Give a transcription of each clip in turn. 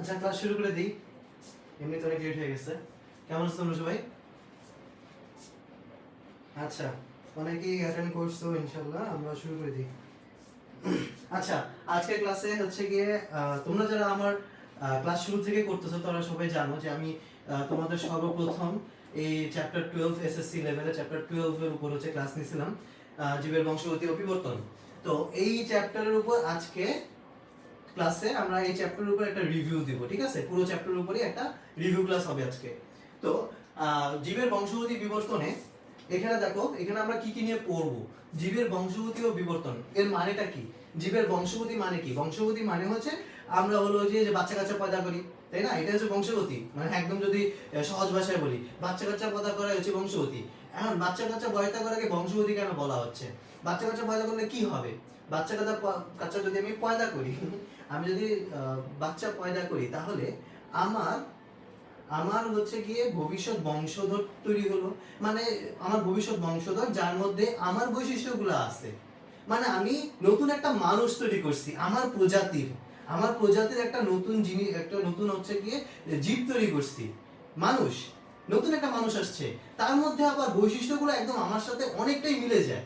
আচ্ছা ক্লাস শুরু করে দিই, এমনি তো অনেক লেট হয়ে গেছে। কেমন আছো তোমরা সবাই? আচ্ছা, অনেকেই অ্যাটেন্ড করছো, ইনশাআল্লাহ আমরা শুরু করে দিই। আচ্ছা, আজকের ক্লাসে হচ্ছে গিয়ে তোমরা যারা আমার ক্লাস শুরু থেকে করতেছো তারা সবাই জানো যে আমি তোমাদের সর্বপ্রথম এই চ্যাপ্টার 12 এসএসসি লেভেলে চ্যাপ্টার 12 এর উপর হচ্ছে ক্লাস নিয়েছিলাম, জীবের বংশগতি ও বিবর্তন। তো এই চ্যাপ্টারের উপর আজকে ক্লাসে আমরা এই চ্যাপ্টারের উপর একটা রিভিউ দিব, ঠিক আছে? পুরো চ্যাপ্টারের উপরই একটা রিভিউ ক্লাস হবে আজকে। তো জীবের বংশগতি বিবর্তনে এখানে দেখো, এখানে আমরা কি কি নিয়ে পড়বো। জীবের বংশগতি ও বিবর্তন এর মানেটা কি? জীবের বংশগতি মানে কি? বংশগতি মানে হচ্ছে আমরা হলো যে বাচ্চা কাচ্চা পয়দা করি, তাই না? এটা হচ্ছে বংশগতি, মানে একদম যদি সহজ ভাষায় বলি, বাচ্চা কাচ্চা পয়দা করা হচ্ছে বংশগতি। এখন বাচ্চা কাচ্চা পয়দা করাকে বংশগতি কেন বলা হচ্ছে? বাচ্চা কাচ্চা পয়দা করলে কি হবে? বাচ্চা কাচ্চা যদি আমি পয়দা করি, আমি যদি বাচ্চা পয়দা করি, তাহলে আমার আমার হচ্ছে গিয়ে ভবিষ্যৎ বংশধর তৈরি হলো। মানে আমার ভবিষ্যৎ বংশধর যার মধ্যে আমার বৈশিষ্ট্যগুলো আছে, মানে আমি নতুন একটা মানুষ তৈরি করছি। আমার প্রজাতির একটা নতুন জিনিস, একটা নতুন হচ্ছে গিয়ে জীব তৈরি করছি। মানুষ, নতুন একটা মানুষ আসছে, তার মধ্যে আবার বৈশিষ্ট্যগুলো একদম আমার সাথে অনেকটাই মিলে যায়।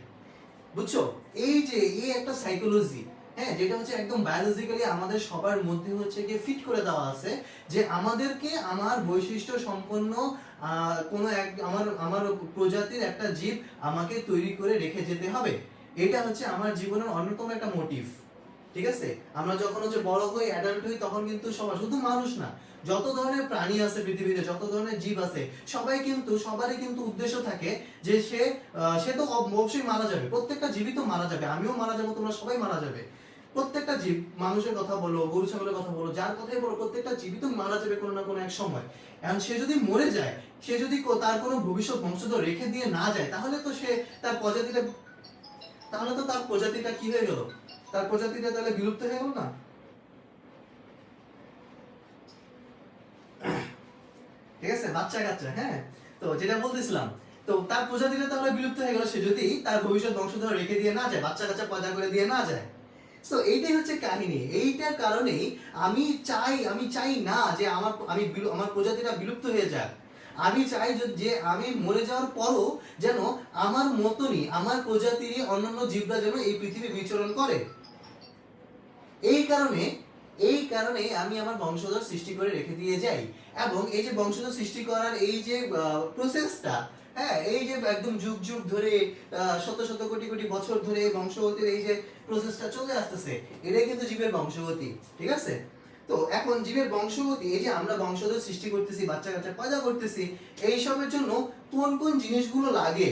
বুঝছো? এই যে এই একটা সাইকোলজি, হ্যাঁ, যেটা হচ্ছে একদম বায়োলজিক্যালি আমাদের সবার মধ্যে হচ্ছে গিয়ে ফিট করে দেওয়া আছে, যে আমাদেরকে আমার বৈশিষ্ট্য সম্পন্ন কোনো এক আমার আমার প্রজাতির একটা জীব আমাকে তৈরি করে রেখে যেতে হবে। এটা হচ্ছে আমার জীবনের অন্যতম একটা মোটিভ। ঠিক আছে? আমরা যখন হচ্ছে বড় হই, অ্যাডাল্ট হই, তখন কিন্তু সবাই, শুধু মানুষ না, যত ধরনের প্রাণী আছে পৃথিবীতে, যত ধরনের জীব আছে, সবারই কিন্তু উদ্দেশ্য থাকে যে সে তো অবশ্যই মারা যাবে। প্রত্যেকটা জীবই তো মারা যাবে, আমিও মারা যাবো, তোমরা সবাই মারা যাবে। প্রত্যেকটা জীব, মানুষের কথা বলো, গরু ছাগলের কথা বলো, যার কথাই বলো, প্রত্যেকটা জীবই তো মারা যাবে কোনো না কোনো এক সময়। এখন সে যদি মরে যায়, সে যদি তার কোনো ভবিষ্যৎ বংশধর রেখে দিয়ে না যায়, তাহলে তো তার প্রজাতিটা তার প্রজাতিটা কি হয়ে গেল? তার প্রজাতিটা তাহলে বিলুপ্ত হয়ে গেল না? ঠিক আছে, বাচ্চা কাচ্চা, হ্যাঁ। তো যেটা বলতেছিলাম, তো তার প্রজাতিটা তাহলে বিলুপ্ত হয়ে গেল, সে যদি তার ভবিষ্যৎ বংশধর রেখে দিয়ে না যায়, বাচ্চা কাচ্চা পয়দা করে দিয়ে না যায়। সো এইটাই হচ্ছে কাহিনী। এইটার কারণেই আমি চাই না যে আমার প্রজাতিটা বিলুপ্ত হয়ে যাক। আমি চাই যে আমি মরে যাওয়ার পরও যেন আমার মতনই, আমার প্রজাতিরই অন্যান্য জীবরা যেন এই পৃথিবী বিচরণ করে। এই কারণে আমি আমার বংশধর সৃষ্টি করে রেখে দিয়ে যাই। এবং এই যে বংশধর সৃষ্টি করার এই যে প্রসেসটা, হ্যাঁ, এই যে একদম যুগ যুগ ধরে, শত শত কোটি কোটি বছর ধরে এই বংশগতির এই যে প্রসেসটা চলে আসতেছে, এটাই কিন্তু জীবের বংশগতি। ঠিক আছে? তো এখন জীবের বংশগতি, এই যে আমরা বংশধর সৃষ্টি করতেছি, বাচ্চা কাচ্চা পয়দা করতেছি, এই সবের জন্য কোন কোন জিনিসগুলো লাগে?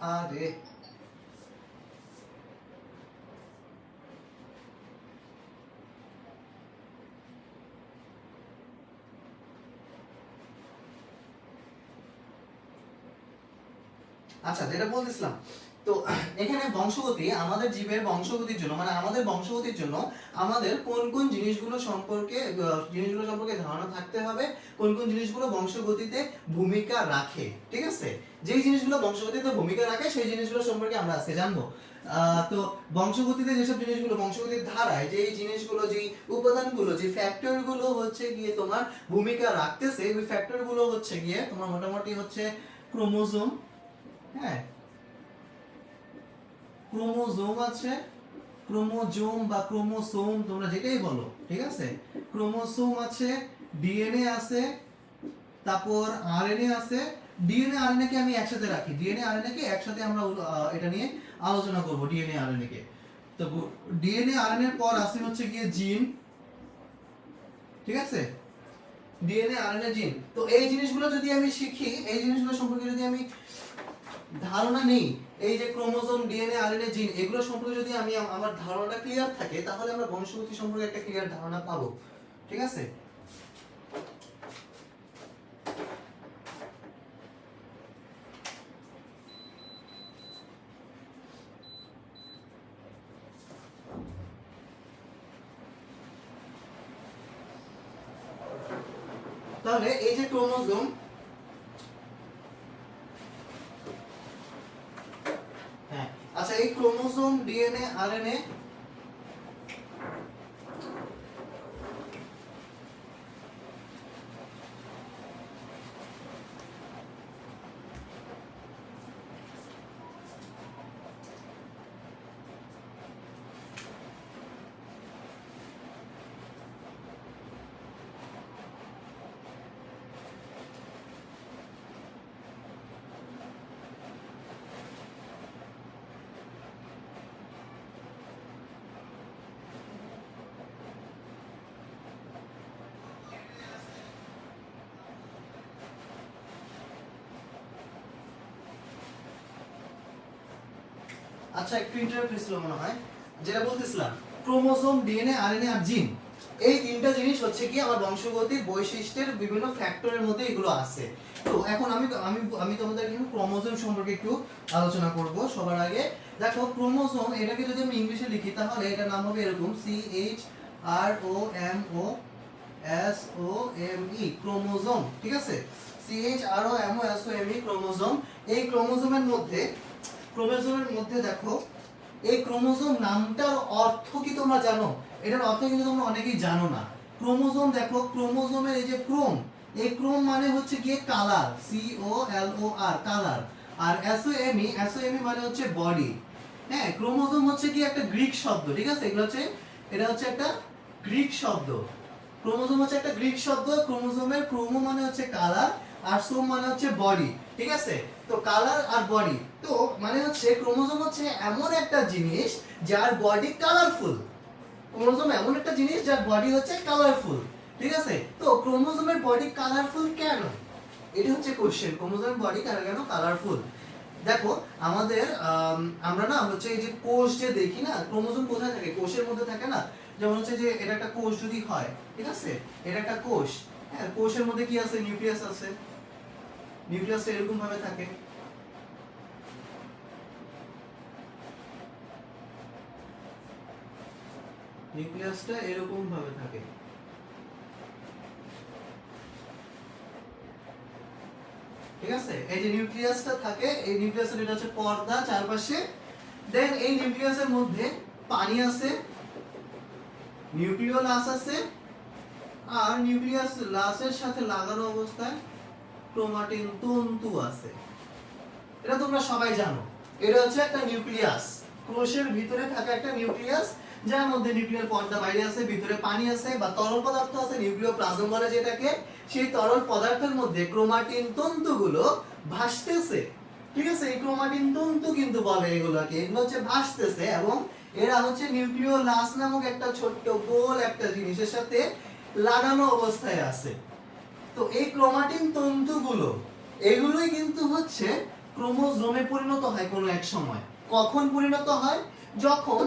আরে আচ্ছা, যেটা বলতেছিলাম, তো এখানে বংশগতি, আমাদের জীবের বংশগতির জন্য, মানে আমাদের বংশগতির জন্য আমাদের কোন কোন জিনিসগুলো সম্পর্কে ধারণা থাকতে হবে, কোন কোন জিনিসগুলো বংশগতিতে ভূমিকা রাখে। ঠিক আছে? যেই জিনিসগুলো বংশগতিতে ভূমিকা রাখে সেই জিনিসগুলো সম্পর্কে আমরা আজকে জানবো। তো বংশগতিতে যেসব জিনিসগুলো, বংশগতির ধারায় যে জিনিসগুলো, যে উপাদানগুলো, যে ফ্যাক্টরগুলো হচ্ছে গিয়ে তোমার ভূমিকা রাখতেছে, ওই ফ্যাক্টরগুলো হচ্ছে গিয়ে তোমার মোটামুটি হচ্ছে ক্রোমোজোম, হ্যাঁ, ক্রোমোজোম আছে, ক্রোমোজোম বা ক্রোমোসোম তোমরা যেটাই বলো, ঠিক আছে? ক্রোমোসোম আছে, ডিএনএ আছে, তারপর আরএনএ আছে। ডিএনএ আরএনএ কে আমি একসাথে রাখি, ডিএনএ আরএনএ কে একসাথে আমরা এটা নিয়ে আলোচনা করব, ডিএনএ আরএনএ কে। তো ডিএনএ আরএনএ এর পর আসে হচ্ছে গিয়ে জিন। ঠিক আছে? ডিএনএ আরএনএ জিন। তো এই জিনিসগুলো যদি আমি শিখি, এই জিনিসগুলো সম্পর্কে যদি আমি ধারণা নেই, এই যে ক্রোমোজোম, ডিএনএ, আরএনএ, জিন, এগুলো সম্পর্কে যদি আমার ধারণাটা ক্লিয়ার থাকে, তাহলে আমরা বংশগতি সম্পর্কে একটা ক্লিয়ার ধারণা পাবো। ঠিক আছে? তাহলে এই যে ক্রোমোজোম, হ্যাঁ, আচ্ছা, এই ক্রোমোজোম, ডিএনএ, আরএনএ, আচ্ছা একটু ইন্টারাপ্ট হয়েছিল মনে হয়, যেটা বলতেছিলাম ক্রোমোসোম, ডিএনএ, আরএনএ আর জিন, এই তিনটা জিনিস হচ্ছে কি আমার বংশগতির বৈশিষ্ট্যের বিভিন্ন ফ্যাক্টরের মধ্যে এগুলো আছে। তো এখন আমি আমি আমি তোমাদের কিন্তু ক্রোমোসোম সম্পর্কে একটু আলোচনা করব। সবার আগে দেখো ক্রোমোসোম, এটাকে যদি আমি ইংলিশে লিখি তাহলে এটার নাম হবে এরকম CHROMOSOME, ক্রোমোসোম। ঠিক আছে, CHROMOSOME, ক্রোমোসোম। এই ক্রোমোসোমের মধ্যে দেখো এই ক্রোমোসোম নামটার অর্থ কি তোমরা জানো? এটার অর্থ কিন্তু তোমরা অনেকেই জানো না। ক্রোমোসোম দেখো, ক্রোমোসোমের এই যে ক্রোম, এই ক্রোম মানে হচ্ছে গিয়ে কালার, COLOR, কালার। আর SOME মানে হচ্ছে বডি। হ্যাঁ, ক্রোমোসোম হচ্ছে কি একটা গ্রিক শব্দ। ঠিক আছে, এটা হচ্ছে একটা গ্রিক শব্দ। ক্রোমোসোম হচ্ছে একটা গ্রিক শব্দ। ক্রোমোসোমের ক্রোমো মানে হচ্ছে কালার আর সোম মানে হচ্ছে বডি। ঠিক আছে, তো কালার আর বডি, তো মানে হচ্ছে ক্রোমোসোম হচ্ছে এমন একটা জিনিস যার বডি কালারফুল। ক্রোমোসোম এমন একটা জিনিস যার বডি হচ্ছে কালারফুল। ঠিক আছে, তো ক্রোমোসোমের বডি কালারফুল কেন? এটা হচ্ছে কোশ্চেন, ক্রোমোসোমের বডি কেন কালারফুল। দেখো আমাদের আমরা না হচ্ছে এই যে কোষ যে দেখি না, ক্রোমোসোম কোথায় থাকে? কোষের মধ্যে থাকে না। যেমন হচ্ছে যে এটা একটা কোষ যদি হয়, ঠিক আছে, এটা একটা কোষ। হ্যাঁ, কোষের মধ্যে কি আছে? নিউক্লিয়াস আছে। নিউক্লিয়াসটা এরকম ভাবে থাকে। নিউক্লিয়াসটা এরকম ভাবে থাকে। ঠিক আছে, এই যে নিউক্লিয়াসটা থাকে, এই নিউক্লিয়াসের এটা হচ্ছে পর্দা চারপাশে। দেন এই নিউক্লিয়াসের মধ্যে পানি আছে, নিউক্লিওলাস আছে, আর নিউক্লিয়াস লাসের সাথে লাগানো অবস্থায় ক্রোমাটিন তন্তু আছে। এটা তোমরা সবাই জানো। এটা হচ্ছে একটা নিউক্লিয়াস, কোষের ভিতরে থাকা একটা নিউক্লিয়াস, যার মধ্যে নিউক্লিয়ার পর্দা বাইরে আছে, ভিতরে পানি আছে বা তরল পদার্থ আছে, নিউক্লিওপ্লাজম বলে যেটাকে। সেই তরল পদার্থের মধ্যে ক্রোমাটিন তন্তুগুলো ভাসতেছে। ঠিক আছে, এই ক্রোমাটিন তন্তু কিন্তু বলে এগুলোকে, এগুলো হচ্ছে ভাসতেছে, এবং এরা হচ্ছে নিউক্লিওলাস নামক একটা ছোট্ট গোল একটা জিনিসের সাথে লাগানো অবস্থায় আছে। তো এই ক্রোমাটিন তন্তুগুলো, এগুলোই কিন্তু হচ্ছে ক্রোমোজোমে পরিণত হয় কোনো এক সময়। কখন পরিণত হয়? যখন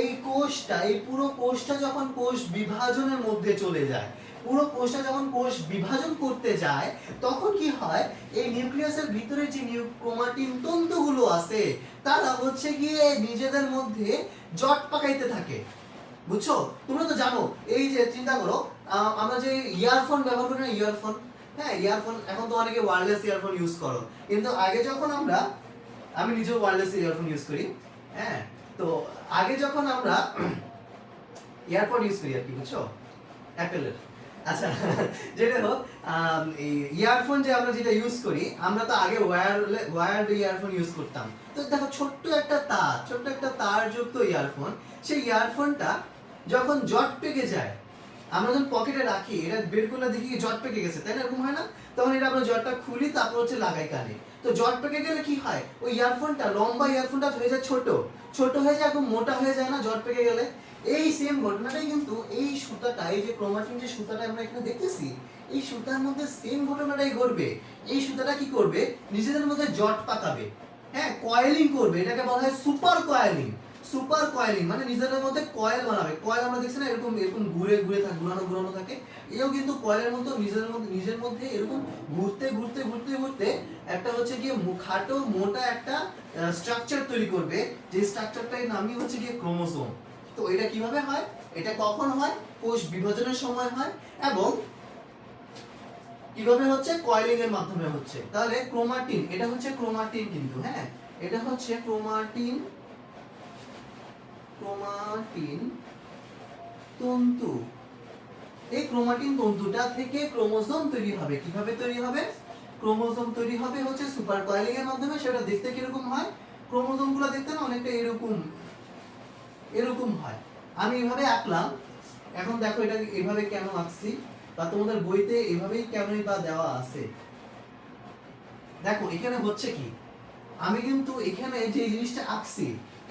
এই কোষটা, এই পুরো কোষটা যখন কোষ বিভাজনের মধ্যে চলে যায়, পুরো কোষটা যখন কোষ বিভাজন করতে যায়, তখন কি হয়? এই নিউক্লিয়াসের ভিতরে যে ক্রোমাটিন তন্তুগুলো আছে, তারা হচ্ছে গিয়ে নিজেদের মধ্যে জট পাকাইতে থাকে। বুঝছো? তোমরা তো জানো, এই যে চিন্তা করো, আমরা যে ইয়ারফোন ব্যবহার করি না, ইয়ারফোন, হ্যাঁ ইয়ারফোন, এখন তো অনেকে ওয়্যারলেস ইয়ারফোন ইউজ করো, কিন্তু আগে যখন আমি নিজেও ওয়্যারলেস ইয়ারফোন ইউজ করি। হ্যাঁ, তো আগে যখন আমরা ইয়ারফোন ইউজ করি আর কি, বুঝছো, অ্যাপেলের। আচ্ছা, যেটা হোক, এই ইয়ারফোন যে আমরা যেটা ইউজ করি, আমরা তো আগে ওয়্যার্ড ইয়ারফোন ইউজ করতাম। তো দেখো ছোট্ট একটা তার যুক্ত ইয়ারফোন, সেই ইয়ারফোনটা যখন জট পেকে যায়, আমরা যখন পকেটে রাখি, এটা বের করলে দেখি জট পেকে গেছে, তাই না? এরকম হয় না? তখন এটা আমরা জটটা খুলি, তারপর হচ্ছে লাগাই কানে। তো জট পেকে গেলে কি হয়? ওই ইয়ারফোনটা, লম্বা ইয়ারফোনটা হয়ে যায় ছোট হয়ে যায়, একদম মোটা হয়ে যায় না জট পেকে গেলে? এই সেম ঘটনাটাই কিন্তু এই সুতাটা, এই যে ক্রোমাটিন যে সুতাটা আমরা এখানে দেখতেছি, এই সুতার মধ্যে সেম ঘটনাটাই ঘটবে। এই সুতাটা কি করবে? নিজেদের মধ্যে জট পাকাবে। হ্যাঁ, কয়েলিং করবে, এটাকে বলা হয় সুপার কয়েলিং। মানে নিজেদের মধ্যে কয়েল বানাবে। কয়েল আমরা দেখছি না, এরকম এরকম ঘুরে থাকে, ঘুরানো থাকে। এও কিন্তু কয়েলের মতো নিজের মধ্যে এরকম ঘুরতে একটা হচ্ছে গিয়ে খাটো মোটা একটা স্ট্রাকচার তৈরি করবে, যে স্ট্রাকচারটার নামই হচ্ছে গিয়ে ক্রোমোসোম। তো এটা কিভাবে হয়? এটা কখন হয়? কোষ বিভাজনের সময় হয়, এবং কিভাবে হচ্ছে? কয়েলিং এর মাধ্যমে হচ্ছে। তাহলে ক্রোমাটিন, এটা হচ্ছে ক্রোমাটিন কিন্তু, হ্যাঁ এটা হচ্ছে ক্রোমাটিন তন্তু। এই ক্রোমাটিন তন্তুটা থেকে ক্রোমোসোম তৈরি হবে। কিভাবে তৈরি হবে? ক্রোমোসোম তৈরি হবে হচ্ছে সুপার কয়েলিং এর মাধ্যমে। সেটা দেখতে কিরকম হয়? ক্রোমোসোমগুলো দেখতে না অনেকটা এরকম হয়। আমি এভাবে আঁকলাম, এখন দেখো এটা এভাবে কেন আঁকছি, বা তোমাদের বইতে এভাবেই কেনই বা দেওয়া আছে। দেখো এখানে হচ্ছে কি, আমি কিন্তু এখানে যে জিনিসটা আঁকছি,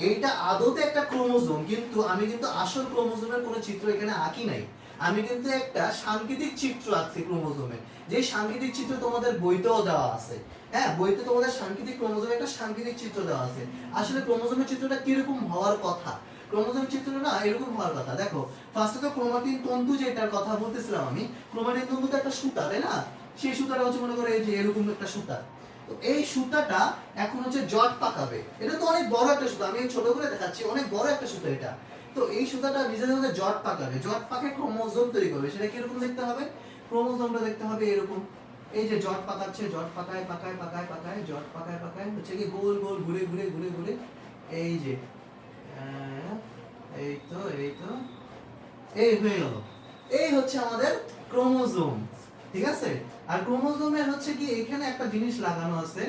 এইটা আদতে একটা ক্রোমোসোম, কিন্তু আমি কিন্তু আসল ক্রোমোসোমের কোনো চিত্র এখানে আঁকি নাই। আমি কিন্তু একটা সাংকেতিক চিত্র আঁকছি ক্রোমোজোমের, যে সাংকেতিক চিত্র তোমাদের বইতেও দেওয়া আছে। হ্যাঁ, বইতে তোমাদের সাংকেতিক ক্রোমোজোমের একটা সাংকেতিক চিত্র দেওয়া আছে। আসলে ক্রোমোজোমের চিত্রটা কিরকম হওয়ার কথা, ক্রোমোজোমের চিত্রটা না এরকম হওয়ার কথা। দেখো ফার্স্টে তো ক্রোমাটিন তন্তু যেটার কথা বলতেছিলাম আমি, ক্রোমাটিন তন্তু তো একটা সুতা, তাই না? সেই সুতাটা হচ্ছে মনে করো এই যে এরকম একটা সুতা। তো এই সুতাটা এখন হচ্ছে জট পাকাবে। এটা তো অনেক বড় একটা সুতা, আমি ছোট করে দেখাচ্ছি, অনেক বড় একটা সুতা এটা। তো এই সুতাটা নিজেদের মধ্যে জট পাকাবে, জট পাকে ক্রোমোজোম তৈরি করবে। সেটা কিরকম দেখতে হবে? ক্রোমোজোমটা দেখতে হবে এরকম। এই যে জট পাকাচ্ছে, জট পাকায় পাকায় পাকায় পাকায়, জট পাকায় পাকায় হচ্ছে কি গোল গোল ঘুরে ঘুরে ঘুরে ঘুরে এই যে এই তো এই তো এই হয়ে গেল। এই হচ্ছে আমাদের ক্রোমোজোম, ঠিক আছে? আর ক্রোমোজোমের হচ্ছে কি এখানে একটা জিনিস লাগানো আছে,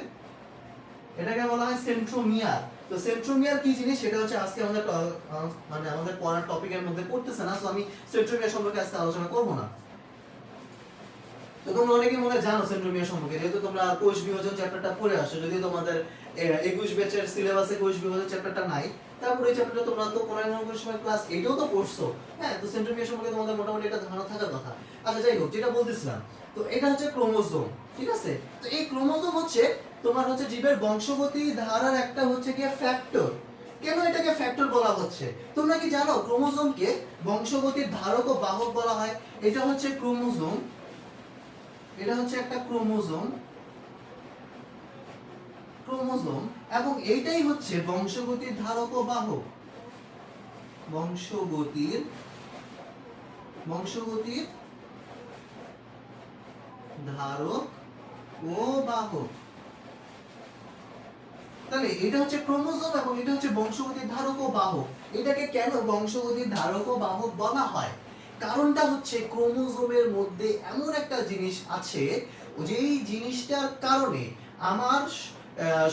এটাকে বলা হয় সেন্ট্রোমিয়ার। তো সেন্ট্রোমিয়ার কি জিনিস সেটা হচ্ছে আজকে আমাদের মানে আমাদের পড়ার টপিকের মধ্যে পড়তেছে না, তো আমি সেন্ট্রোমিয়ার সম্পর্কে আজকে আলোচনা করব না। তো তোমরা অনেকে মনে হয় জানো সেন্ট্রোমিয়ার সম্পর্কে, যেহেতু তোমরা কোষ বিভাজন চ্যাপ্টারটা পড়ে আসো, যদি তোমাদের 21 ব্যাচের সিলেবাসে কোষ বিভাজন চ্যাপ্টারটা নাই, তারপরে এই চ্যাপ্টারটা তোমরা তো কোনো না কোনো সময় ক্লাস 8এও তো পড়ছো। হ্যাঁ, তো সেন্ট্রোমিয়ার সম্পর্কে তোমাদের মোটামুটি একটা ধারণা থাকার কথা। আচ্ছা যাই হোক, যেটা বলতেছিলাম, তো এটা হচ্ছে ক্রোমোজোম, ঠিক আছে? তো এই ক্রোমোজোম হচ্ছে তোমার হচ্ছে জীবের বংশগতি ধারার একটা হচ্ছে কি ফ্যাক্টর। কেন এটাকে ফ্যাক্টর বলা হচ্ছে? তোমরা কি জানো ক্রোমোজোমকে বংশগতির ধারক ও বাহক বলা হয়? এটা হচ্ছে ক্রোমোজোম, এটা হচ্ছে একটা ক্রোমোজোম, ক্রোমোজোম, এবং এইটাই হচ্ছে বংশগতির ধারক ও বাহক। বংশগতির বংশগতির ধারক ও বাহক। তাহলে এটা হচ্ছে ক্রোমোজোম এবং এটা হচ্ছে বংশগতির ধারক ও বাহক। এটাকে কেন বংশগতির ধারক ও বাহক বলা হয়? কারণটা হচ্ছে ক্রোমোজোমের মধ্যে এমন একটা জিনিস আছে, যেই জিনিসটার কারণে আমার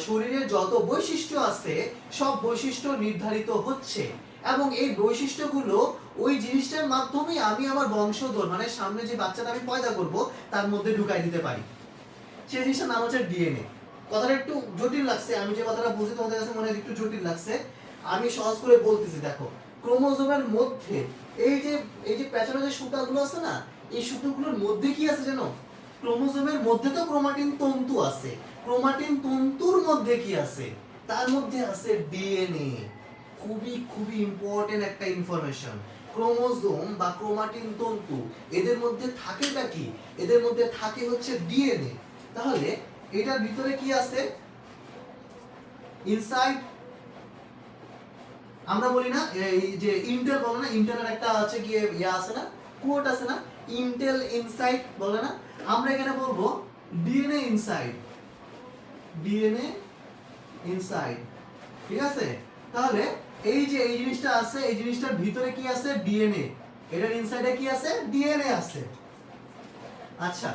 শরীরে যত বৈশিষ্ট্য আছে সব বৈশিষ্ট্য নির্ধারিত হচ্ছে, এবং এই বৈশিষ্ট্যগুলো ওই জিনিসটার মাধ্যমে আমি আমার বংশধর মানে সামনে যে বাচ্চাটা আমি পয়দা করব তার মধ্যে ঢুকাই দিতে পারি। সেই জিনিসটার নাম হচ্ছে ডিএনএ। কথাটা একটু জটিল লাগছে, আমি যে কথাটা বলছি তোমাদের কাছে মনে হয় একটু জটিল লাগছে, আমি সহজ করে বলতেছি। দেখো ক্রোমোজোমের মধ্যে এই যে পেছনে যে সুতাগুলো আছে না, এই সুতাগুলোর মধ্যে কি আছে জানো? ক্রোমোজোমের মধ্যে তো ক্রোমাটিন তন্তু আছে, ক্রোমাটিন তন্তুর মধ্যে কি আছে? তার মধ্যে আছে ডিএনএ। খুবই খুবই ইম্পর্টেন্ট একটা ইনফরমেশন। ক্রোমোজোম বা ক্রোমাটিন তন্তু এদের মধ্যে থাকেটা কি? এদের মধ্যে থাকে হচ্ছে ডিএনএ। তাহলে এটার ভিতরে কি আছে? ইনসাইড আমরা বলি না এই যে ইন্টেল বলে না, ইন্টেলের একটা আছে কি ইয়া আছে না, কোট আছে না, ইন্টেল ইনসাইড বলে না, আমরা এখানে বলবো ডিএনএ ইনসাইড, ডিএনএ ইনসাইড, ঠিক আছে? তাহলে এই যে এই জিনিসটা আছে, এই জিনিসটার ভিতরে কি আছে? ডিএনএ। এটার ইনসাইডে কি আছে? ডিএনএ আছে। আচ্ছা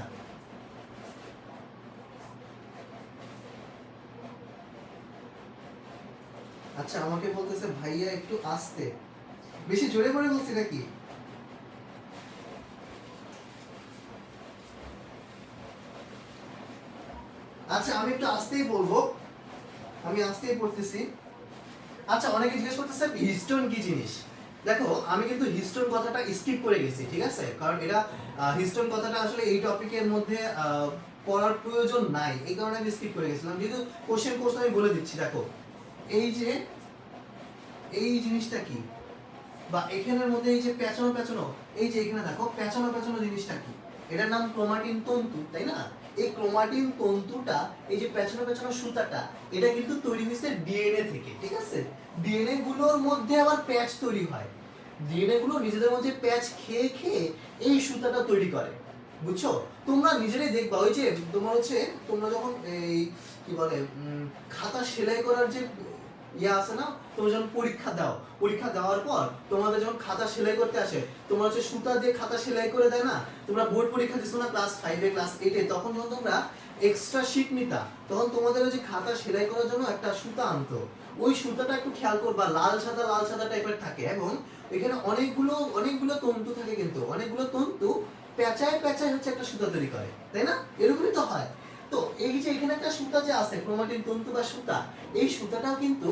আচ্ছা আমাকে বলতেছে ভাইয়া একটু আস্তে, বেশি জোরে করে বলছি নাকি? আচ্ছা আমি একটু আস্তেই বলবো, আমি আস্তেই পড়তেছি। আচ্ছা অনেকে জিজ্ঞেস করতেছে হিস্টোন কি জিনিস। দেখো আমি কিন্তু হিস্টোন কথাটা স্কিপ করে গেছি, ঠিক আছে? কারণ এটা হিস্টোন কথাটা আসলে এই টপিকের মধ্যে পড়ার প্রয়োজন নাই, এই কারণে আমি স্কিপ করে গেছিলাম। যেহেতু কোশ্চেন কোর্স আমি বলে দিচ্ছি। দেখো এই যে এই জিনিসটা কি, বা এখানের মধ্যে এই যে পেঁচানো পেঁচানো, এই যে এখানে দেখো পেঁচানো পেঁচানো জিনিসটা কি? এটার নাম ক্রোমাটিন তন্তু, তাই না? এই ক্রোমাটিন তন্তুটা, এই যে পেঁচানো পেঁচানো সুতাটা, এটা কিন্তু তৈরি হয়েছে ডিএনএ থেকে, ঠিক আছে? ডিএনএ গুলোর মধ্যে আবার প্যাচ তৈরি হয়, ডিএনএ গুলো নিজেদের মধ্যে প্যাচ খেয়ে খেয়ে এই সুতাটা তৈরি করে, বুঝছো? তোমরা নিজেরাই দেখবা, ওই যে তোমার হচ্ছে তোমরা যখন এই কি বলে খাতা সেলাই করার যে ইয়ে আছে না, তোমরা যখন পরীক্ষা দাও, পরীক্ষা দেওয়ার পর তোমাদের যখন খাতা সেলাই করতে আসে, তোমরা হচ্ছে সুতা দিয়ে খাতা সেলাই করে দেয় না? তোমরা বোর্ড পরীক্ষা দিছো না ক্লাস 5 এ ক্লাস 8 এ, তখন যখন তোমরা এক্সট্রা শীট নিতা, তখন তোমাদের ওই যে খাতা সেলাই করার জন্য একটা সুতা আনতো। ওই সুতাটা একটু খেয়াল করবা, লাল সাদা টাইপের থাকে, এবং এখানে অনেকগুলো তন্তু থাকে, কিন্তু অনেকগুলো তন্তু পেঁচায় পেঁচায় হচ্ছে একটা সুতা তৈরি করে, তাই না? এরকমই তো হয়। তো এই যে এখানে একটা সুতা যে আছে ক্রোমাটিন তন্তু বা সুতা, এই সুতাটাও কিন্তু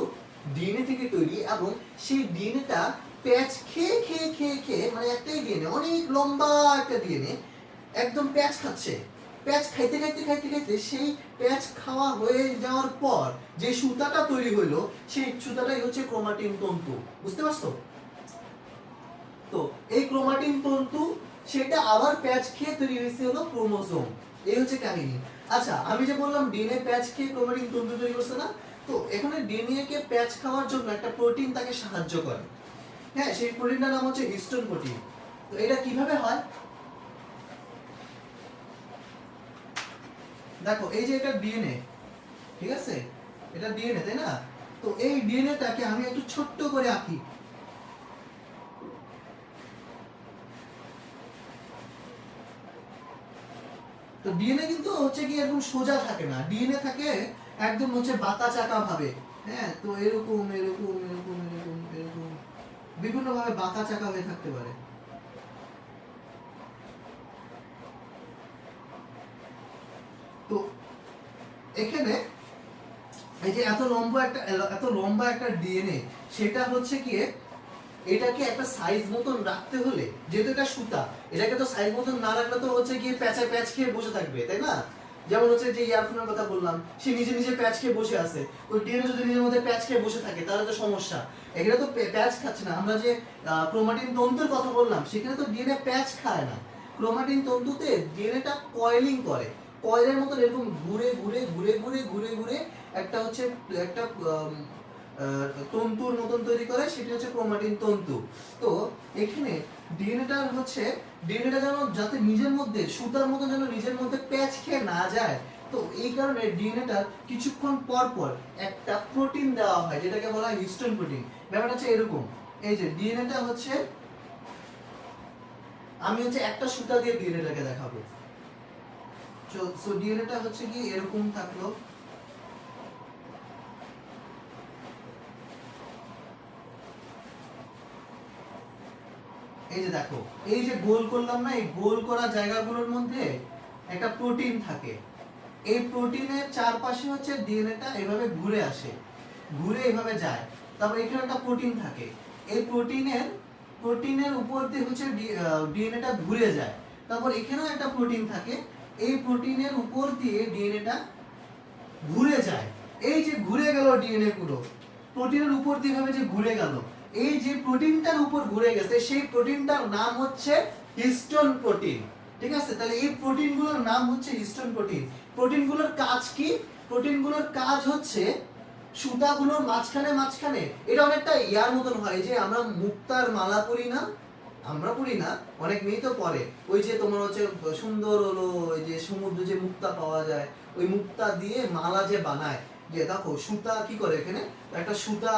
ডিএনএ থেকে তৈরি, এবং সেই ডিএনএটা প্যাচ খেয়ে খেয়ে খেয়ে খেয়ে মানে একটাই ডিএনএ, অনেক লম্বা একটা ডিএনএ একদম প্যাচ খাচ্ছে। প্যাচ খাইতে খাইতে খাইতে খাইতে সেই প্যাচ খাওয়া হয়ে যাওয়ার পর যে সুতাটা তৈরি হইলো সেই সুতাটাই হচ্ছে ক্রোমাটিন তন্তু। বুঝতে পারছো? তো এই ক্রোমাটিন তন্তু সেটা আবার প্যাচ খেয়ে তৈরি হয়েছে হলো ক্রোমোজোম। এই হচ্ছে কাহিনী। আচ্ছা, আমি যে বললাম ডিএনএ প্যাচ খেয়ে ক্রোমাটিন তন্তু তৈরি করছে না, তো এখানে ডিএনএ কে প্যাচ খাওয়ার জন্য একটা প্রোটিন তাকে সাহায্য করে। হ্যাঁ, সেই প্রোটিনটার নাম হচ্ছে হিস্টোন প্রোটিন। তো এটা কিভাবে হয় দেখো, এই যে এটা ডিএনএ, ঠিক আছে, এটা ডিএনএ তাই না? তো এই ডিএনএটাকে আমি একটু ছোট্ট করে আঁকি। তো ডিএনএ কিন্তু হচ্ছে কি এরকম সোজা থাকে না, ডিএনএ থাকে একদম হচ্ছে বাঁকা চাকা ভাবে। হ্যাঁ, তো এরকম এরকম এরকম এরকম এরকম বিভিন্ন ভাবে বাঁকা চাকা হয়ে থাকতে পারে। তো এখানে এই যে এত লম্বা একটা ডিএনএ, সেটা হচ্ছে কি এটাকে একটা সাইজ মতন রাখতে হলে, যেহেতু এটা সুতা, এটাকে তো সাইজ মতন না রাখলে তো হচ্ছে কি প্যাচে প্যাচ খেয়ে বসে থাকবে, তাই না? যেমন হচ্ছে যে ইয়ারফোনের কথা বললাম, সে নিজে নিজে প্যাচ খেয়ে বসে আছে। ওই ডিএনএ যদি নিজের মধ্যে প্যাচ খেয়ে বসে থাকে তাহলে তো সমস্যা। এখানে তো প্যাচ খাচ্ছে না। আমরা যে ক্রোমাটিন তন্তুর কথা বললাম, সেখানে তো ডিএনএ প্যাচ খায় না। ক্রোমাটিন তন্তুতে ডিএনএটা কয়েলিং করে, কয়েলের মতন এরকম ঘুরে ঘুরে ঘুরে ঘুরে ঘুরে ঘুরে একটা হচ্ছে একটা তন্তুর মতন তৈরি করে, সেটা হচ্ছে ক্রোমাটিন তন্তু। তো এখানে ডিএনএটা যেন যাতে নিজের মধ্যে সুতার মতো যেন নিজের মধ্যে প্যাচ খেয়ে না যায়, তো এই কারণে ডিএনএটার কিছুক্ষণ পর পর একটা প্রোটিন দেওয়া হয়, যেটাকে বলা হয় হিস্টোন প্রোটিন। ব্যাপারটা হচ্ছে এরকম, এই যে ডিএনএটা হচ্ছে, আমি হচ্ছে একটা সুতা দিয়ে ডিএনএটাকে দেখাবো। সো ডিএনএটা হচ্ছে কি এরকম থাকলো, এই যে দেখো, এই যে গোল করলাম না, এই গোল করা জায়গাগুলোর মধ্যে একটা প্রোটিন থাকে। এই প্রোটিনের চারপাশে হচ্ছে ডিএনএটা এভাবে ঘুরে আসে, ঘুরে এভাবে যায়। তারপর এখানে একটা প্রোটিন থাকে, এই প্রোটিনের উপর দিয়ে হচ্ছে ডিএনএটা ঘুরে যায়। তারপর এখানেও একটা প্রোটিন থাকে, এই প্রোটিনের উপর দিয়ে ডিএনএটা ঘুরে যায়। এই যে ঘুরে গেল ডিএনএ গুলো, প্রোটিনের উপর দিয়ে ভাবে যে ঘুরে গেল, এই যে প্রোটিনটার উপর ঘুরে গেছে সেই প্রোটিনটার নাম হচ্ছে হিস্টোন প্রোটিন। ঠিক আছে, তাহলে এই প্রোটিনগুলোর নাম হচ্ছে হিস্টোন প্রোটিন। প্রোটিনগুলোর কাজ কি? প্রোটিনগুলোর কাজ হচ্ছে সুতাগুলোর মাঝখানে মাঝখানে, এটা অনেকটা ইয়ার মতন হয় যে আমরা মুক্তার মালা পরি না, আমরা পড়ি না, অনেক মেয়ে তো পরে, ওই যে তোমার হচ্ছে সুন্দর হলো ওই যে সমুদ্রে যে মুক্তা পাওয়া যায়, ওই মুক্তা দিয়ে মালা যে বানায়, যে দেখো সুতা কি করে, এখানে একটা সুতা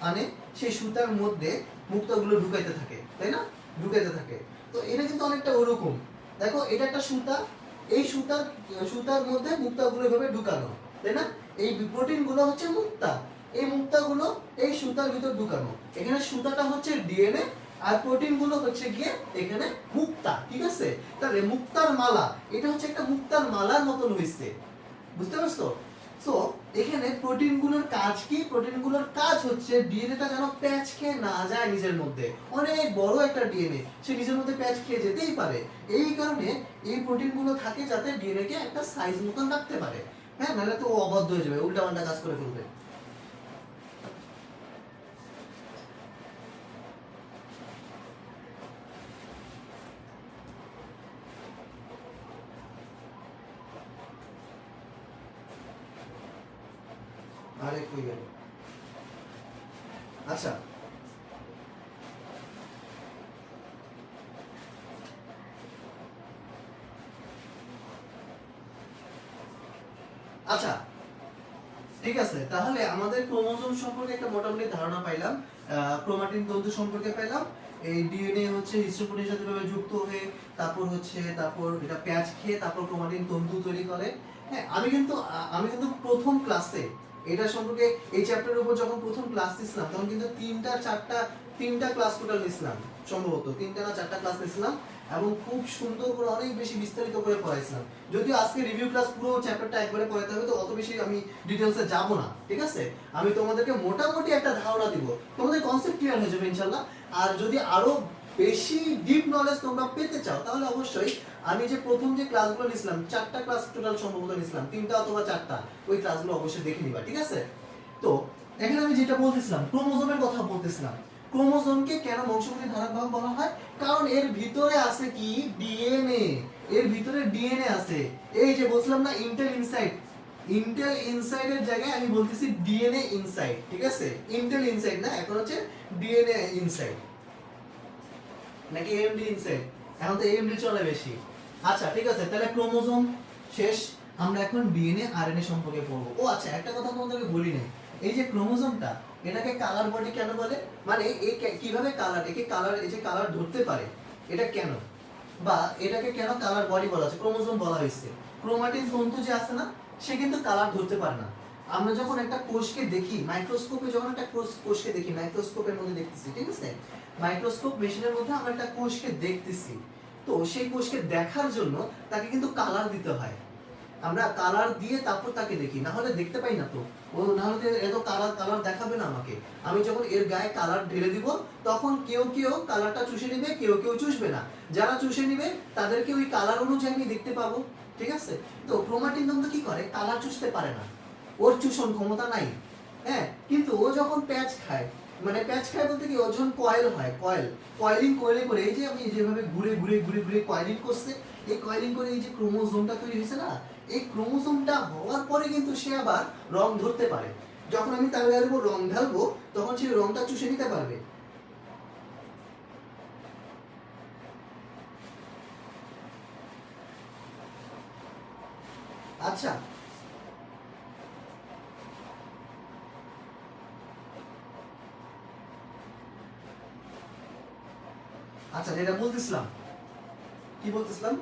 আনে, সেই সুতার মধ্যে মুক্তাগুলো ঢুকাইতে থাকে, তাই না? ঢুকাইতে থাকে। তো এটা কিন্তু অনেকটা ওরকম। দেখো, এটা একটা সুতা, এই সুতার মধ্যে মুক্তাগুলো এভাবে ঢুকানো, তাই না? এই প্রোটিন গুলো হচ্ছে মুক্তা, এই মুক্তাগুলো এই সুতার ভিতর ঢুকানো। এখানে সুতাটা হচ্ছে ডিএনএ, আর প্রোটিন গুলো হচ্ছে গিয়ে এখানে মুক্তা। ঠিক আছে, তাহলে মুক্তার মালা, এটা হচ্ছে একটা মুক্তার মালার মতন হইছে। বুঝতে পারছো? সো এখানে প্রোটিনগুলোর কাজ কি? প্রোটিনগুলোর কাজ হচ্ছে ডিএনএটা যেন প্যাচ খেয়ে না যায় নিজের মধ্যে। অনেক বড় একটা ডিএনএ, সে নিজের মধ্যে প্যাচ খেয়ে যেতেই পারে। এই কারণে এই প্রোটিনগুলো থাকে যাতে ডিএনএ কে একটা সাইজ মতন রাখতে পারে। হ্যাঁ, নাহলে তো ও অবাধ্য হয়ে যাবে, উল্টাপাল্টা কাজ করে ফেলবে। আরে কই গেল? আচ্ছা, আচ্ছা, ঠিক আছে, তাহলে আমাদের ক্রোমোজোম সম্পর্কে একটা মোটামুটি ধারণা পাইলাম, ক্রোমাটিন তন্তু সম্পর্কে পাইলাম। এই ডিএনএ হচ্ছে হিস্টোপ্রোটিনের সাথে ভাবে যুক্ত হয়ে তারপর এটা প্যাচ খেয়ে তারপর ক্রোমাটিন তন্তু তৈরি করে। হ্যাঁ, আমি কিন্তু প্রথম ক্লাসে এটা সম্পর্কে, এই চ্যাপ্টারের উপর যখন প্রথম ক্লাস দিছিলাম, তখন কিন্তু 3টা 4টা 3টা ক্লাস টোটাল নিছিলাম, সম্ভবত 3টা না 4টা ক্লাস নিছিলাম, এবং খুব সুন্দর করে অনেক বেশি বিস্তারিত করে পড়াইছিলাম। যদিও আজকে রিভিউ ক্লাস পুরো চ্যাপ্টারটা একবারে পড়াতে হবে, তো অত বেশি আমি ডিটেইলসে যাব না, ঠিক আছে? আমি তোমাদেরকে মোটামুটি একটা ধারণা দিব, তোমাদের কনসেপ্ট ক্লিয়ার হয়ে যাবে ইনশাআল্লাহ। আর যদি আরো বেশি ডিপ নলেজ তোমরা পেতে চাও তাহলে অবশ্যই আমি যে প্রথম যে ক্লাসগুলো নিছিলাম, 4টা ক্লাস টোটাল সম্ভবত নিছিলাম, 3টা অথবা 4টা, ওই ক্লাসগুলো অবশ্যই দেখে নিবা, ঠিক আছে? তো এখানে আমি যেটা বলতেছিলাম, ক্রোমোজোমের কথা বলতেছিলাম। ক্রোমোজোমকে কেন বংশগতি ধারক বাহক বলা হয়? কারণ এর ভিতরে আছে কি ডিএনএ, এর ভিতরে ডিএনএ আছে। এই যে বলছিলাম না ইন্টেল ইনসাইড, ইন্টেল ইনসাইডের জায়গায় আমি বলতেছি ডিএনএ ইনসাইড, ঠিক আছে? ইন্টেল ইনসাইড না, এখন হচ্ছে ডিএনএ ইনসাইড, নাকি এএমডি ইনসাইড? এখন তো এএমডি চলে বেশি। আচ্ছা ঠিক আছে, তাহলে ক্রোমোজোম শেষ, আমরা এখন ডিএনএ আরএনএ সম্পর্কে পড়বো। ও আচ্ছা, একটা কথা তোমাদেরকে বলি নাই, এই যে ক্রোমোজোমটা, এটাকে কালার বডি কেন বলে? মানে এই কিভাবে কালার, একে কালার, এই যে কালার ধরতে পারে, এটা কেন, বা এটাকে কেন কালার বডি বলা হচ্ছে, ক্রোমোজোম বলা হয়েছে? ক্রোমাটিন তন্তু যে আছে না, সে কিন্তু কালার ধরতে পারে না। আমরা যখন একটা কোষকে দেখি মাইক্রোস্কোপে, যখন একটা কোষকে দেখি মাইক্রোস্কোপের মধ্যে দেখতেছি, ঠিক আছে? মাইক্রোস্কোপ মেশিনের মধ্যে আমরা একটা কোষকে দেখতেছি, তো সেই কোষকে দেখার জন্য তাকে কিন্তু কালার দিতে হয়। আমরা কালার দিয়ে তারপর তাকে দেখি, না হলে দেখতে পাই না। তো ও না হলে এত কালার কালার দেখাবে না আমাকে। আমি যখন এর গায়ে কালার ঢেলে দিব, তখন কেউ কেউ কালারটা চুষে নিবে, কেউ কেউ চুষবে না। যারা চুষে নিবে তাদেরকে ওই কালার অনুযায়ী আমি দেখতে পাবো, ঠিক আছে? তো ক্রোমাটিন তন্তু কি করে? কালার চুষতে পারে না, ওর চুষণ ক্ষমতা নাই। হ্যাঁ, কিন্তু ও যখন প্যাচ খায়, মানে প্যাচ খায় বলতে কি, ও যখন কয়েল হয়, কয়েলিং করে করে, এই যে আমি যেভাবে ঘুরে ঘুরে ঘুরে ঘুরে কয়েলিং করছে, এই কয়েলিং করে এই যে ক্রোমোজোমটা তৈরি হয়েছে না, এই ক্রোমোজোমটা হওয়ার পরে কিন্তু সে আবার রং ধরতে পারে। যখন আমি তার গায়ের উপর রং ঢালবো, তখন সে রংটা চুষে নিতে পারবে। আচ্ছা, আচ্ছা যেটা বলতেছিলাম, কি বলতেছিলাম,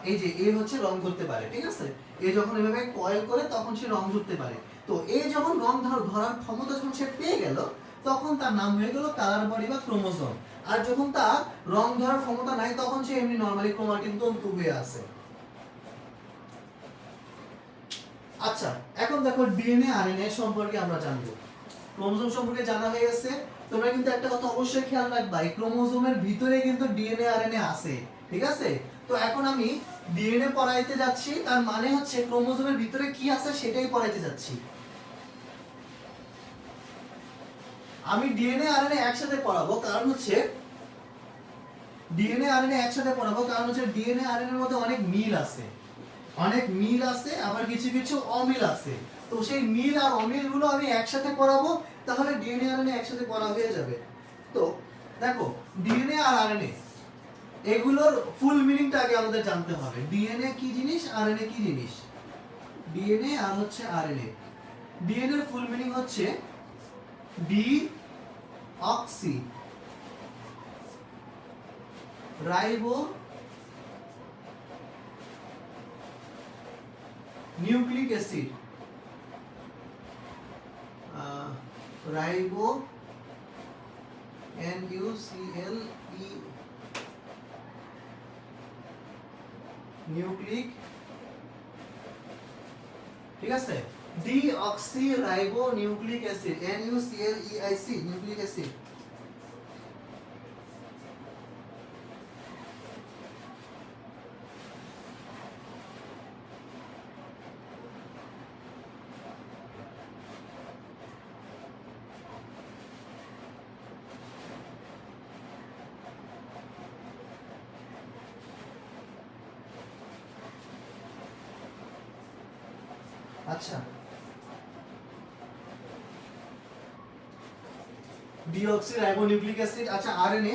এই যে এ হচ্ছে রং ধরতে পারে, ঠিক আছে? এ যখন এভাবে কয়েল করে তখন সে রং ধরতে পারে। তো এ যখন রং ধরার ক্ষমতা যখন সে পেয়ে গেল, তখন তার নাম হয়ে গেল কালার বডি বা ক্রোমোজোম। আর যখন তার রং ধরার ক্ষমতা নাই, তখন সে এমনি নরমালি ক্রোমাটিন তন্তু হয়ে আছে। আচ্ছা, এখন দেখো ডিএনএ আরএনএ সম্পর্কে আমরা জানবো। ক্রোমোজোম সম্পর্কে জানা হয়ে গেছে। তোমরা কিন্তু একটা কথা অবশ্যই খেয়াল রাখবা, এই ক্রোমোজোমের ভিতরে কিন্তু ডিএনএ আরএনএ আছে, ঠিক আছে? তো এখন আমি ডিএনএ পড়াইতে যাচ্ছি, তার মানে হচ্ছে ক্রোমোজোমের ভিতরে কি আছে সেটাই পড়াইতে যাচ্ছি। আমি ডিএনএ আরএনএ একসাথে পড়াবো, কারণ হচ্ছে ডিএনএ আরএনএ একসাথে পড়াবো কারণ হচ্ছে ডিএনএ আরএনএর মধ্যে অনেক মিল আছে, অনেক মিল আছে, আবার কিছু কিছু অমিল আছে। তো সেই মিল আর অমিল গুলো আমি একসাথে পড়াবো, তাহলে ডিএনএ আরএনএ একসাথে পড়া হয়ে যাবে। তো দেখো, ডিএনএ আর আরএনএ এগুলোর ফুল মিনিংটা আগে আমাদের জানতে হবে। ডিএনএ কি জিনিস, আরএনএ কি জিনিস? ডিএনএ আর হচ্ছে আরএনএ, ডিএনএ এর ফুল মিনিং হচ্ছে D oxy ribo nucleic acid, ribo NuCl nucleic, ঠিক আছে? D oxy ribo nucleic acid, NuClEIC nucleic acid. আচ্ছা, ডিঅক্সি রাইবোনিউক্লিক অ্যাসিড। আচ্ছা, আরএনএ,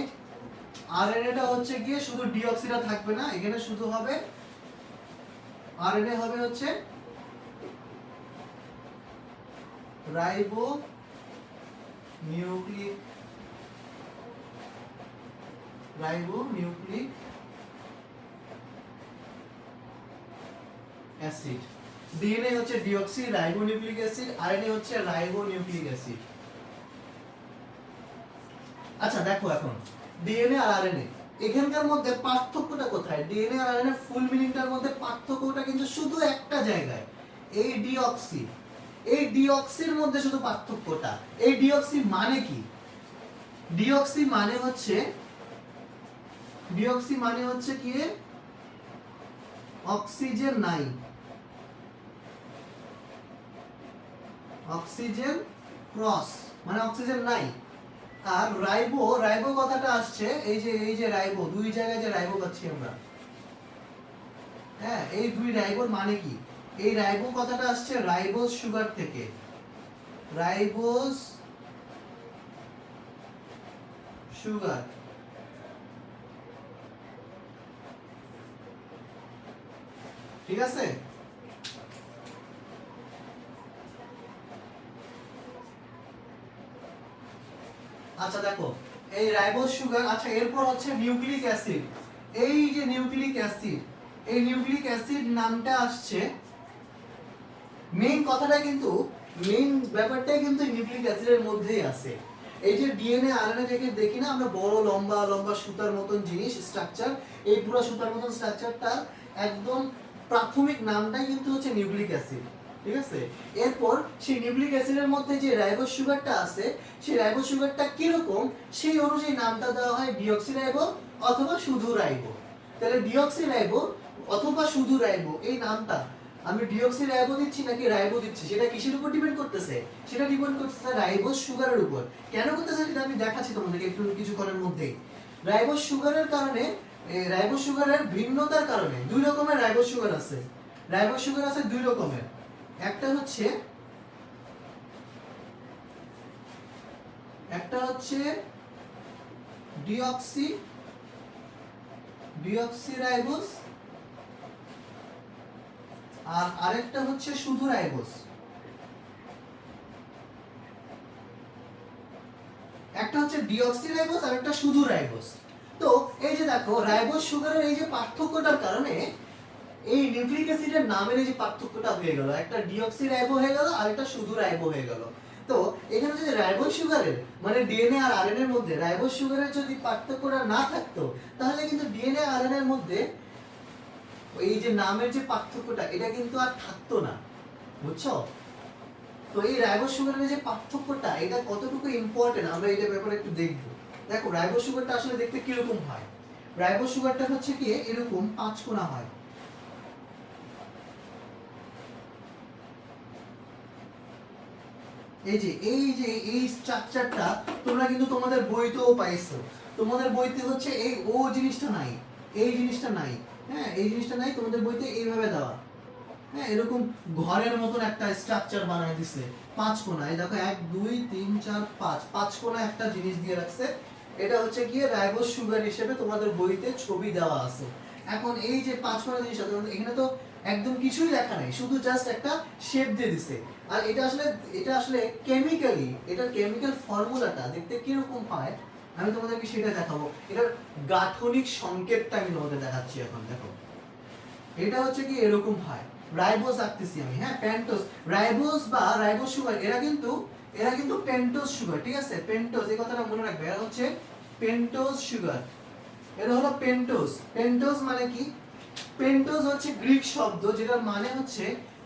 আরএনএটা হচ্ছে গিয়ে শুধু ডিঅক্সিটা থাকবে না, এখানে শুধু হবে আরএনএ হবে হচ্ছে রাইবো নিউক্লিক অ্যাসিড। ডিএনএ হচ্ছে ডিঅক্সি রাইবোনিউক্লিক অ্যাসিড, আরএনএ হচ্ছে রাইবোনিউক্লিক অ্যাসিড। আচ্ছা দেখো এখন ডিএনএ আর আরএনএ এখানকার মধ্যে পার্থক্যটা কোথায়? ডিএনএ আর আরএনএ ফুল মিনিংটার মধ্যে পার্থক্যটা কিন্তু শুধু একটা জায়গায়, এই ডিঅক্সি। এই ডিঅক্সির মধ্যে শুধু পার্থক্যটা। এই ডিঅক্সি মানে কি? ডিঅক্সি মানে হচ্ছে কি, অক্সিজেন নাই, অক্সিজেন ক্রস মানে অক্সিজেন নাই। আর রাইবো কথাটা আসছে এই যে রাইবো, দুই জায়গায় যে রাইবো পাচ্ছি আমরা, হ্যাঁ এই দুই রাইবোর মানে কি? এই রাইবো কথাটা আসছে রাইবোজ সুগার থেকে, রাইবোজ সুগার। ঠিক আছে? আচ্ছা দেখো এই রাইবোজ সুগার। আচ্ছা এরপর হচ্ছে নিউক্লিক অ্যাসিড। এই যে নিউক্লিক অ্যাসিড, এই নিউক্লিক অ্যাসিড নামটা আসছে, মেইন কথাটা কিন্তু, মেইন ব্যাপারটাই কিন্তু নিউক্লিক অ্যাসিডের মধ্যেই আছে। এই যে ডিএনএ আরএনএ থেকে দেখি না আমরা বড় লম্বা লম্বা সুতার মতন জিনিস স্ট্রাকচার, এই পুরো সুতার মতন স্ট্রাকচারটা একদম প্রাথমিক নামটাই কিন্তু হচ্ছে নিউক্লিক অ্যাসিড। ঠিক আছে? এরপর সেই নিউক্লিক অ্যাসিডের মধ্যে যে রাইবোজ সুগারটা আছে, সেই রাইবোজ সুগারটা কিরকম সেই অনুযায়ী নামটা দেওয়া হয় ডিঅক্সিরাইবো অথবা শুধু রাইবো। তাহলে ডিঅক্সিরাইবো অথবা শুধু রাইবো এই নামটা আমি ডিঅক্সিরাইবো দিচ্ছি নাকি রাইবো দিচ্ছি, সেটা কিসের উপর ডিপেন্ড করতেছে? সেটা ডিপেন্ড করতেছে রাইবোজ সুগারের উপর। কেন করতেছে সেটা আমি দেখাচ্ছি তোমাদেরকে একটু কিছুক্ষণের মধ্যেই। রাইবোজ সুগারের কারণে, রাইবোজ সুগারের ভিন্নতার কারণে, দুই রকমের রাইবোজ সুগার আছে। রাইবোজ সুগার আছে দুই রকমের। একটা হচ্ছে ডিঅক্সিরাইবোজ আর আরেকটা হচ্ছে শুধু রাইবোজ। একটা হচ্ছে ডিঅক্সিরাইবোজ আর একটা শুধু রাইবোজ। তো এই যে দেখো রাইবোজ সুগারের এই যে পার্থক্যটার কারণে এই নিউক্লিক অ্যাসিডের নামের এই যে পার্থক্যটা হয়ে গেল, একটা ডিঅক্সিরাইবো হয়ে গেল আর একটা শুধু রাইবো হয়ে গেল। তো এখানে যদি রাইবোজ সুগারের মানে ডিএনএ আর আরএনএ এর মধ্যে রাইবোজ সুগারের যদি পার্থক্যটা না থাকতো, তাহলে কিন্তু ডিএনএ আর আরএনএ এর মধ্যে এই যে নামের যে পার্থক্যটা এটা কিন্তু আর থাকতো না। বুঝছো? তো এই রাইবোজ সুগারের যে পার্থক্যটা এটা কতটুকু ইম্পর্টেন্ট আমরা এটা ব্যাপারে একটু দেখব। দেখো রাইবোজ সুগারটা আসলে দেখতে কিরকম হয়। রাইবোজ সুগারটা হচ্ছে কি এরকম পাঁচকোনা হয়। এই স্ট্রাকচারটা তোমরা কিন্তু তোমাদের বইতেও পাইছো। তোমাদের বইতে হচ্ছে এই ও জিনিসটা নাই, এই জিনিসটা নাই। হ্যাঁ এই জিনিসটা নাই তোমাদের বইতে, এইভাবে দেওয়া। হ্যাঁ এরকম ঘরের মতন একটা স্ট্রাকচার বানায় দিছে পাঁচ কোণায়। দেখো 1 2 3 4 5 পাঁচ কোণা একটা জিনিস দিয়ে রাখছে। এটা হচ্ছে কি রাইবোজ সুগার হিসেবে তোমাদের বইতে ছবি দেওয়া আছে। এখন এই যে পাঁচ কোণা জিনিস আছে এখানে তো একদম কিছুই লেখা নাই, শুধু জাস্ট একটা শেপ দিয়ে দিছে। আর এটা আসলে কেমিক্যালি এটার কেমিক্যাল ফর্মুলাটা দেখতে কিরকম হয় আমি তোমাদেরকে সেটা দেখাবো। এটার গাঠনিক সংকেতটা আমি তোমাদের দেখাচ্ছি এখন। দেখো এটা হচ্ছে কি এরকম হয়। রাইবোজ আঁকতেছি আমি, হ্যাঁ পেন্টোজ, রাইবোজ বা রাইবোজ সুগার এরা কিন্তু পেন্টোজ সুগার। ঠিক আছে? পেন্টোজ এই কথাটা মনে রাখবে, এরা হচ্ছে পেন্টোজ সুগার। এটা হলো পেন্টোজ। পেন্টোজ মানে কি? পেন্টোজ হচ্ছে গ্রিক শব্দ যেটার মানে হচ্ছে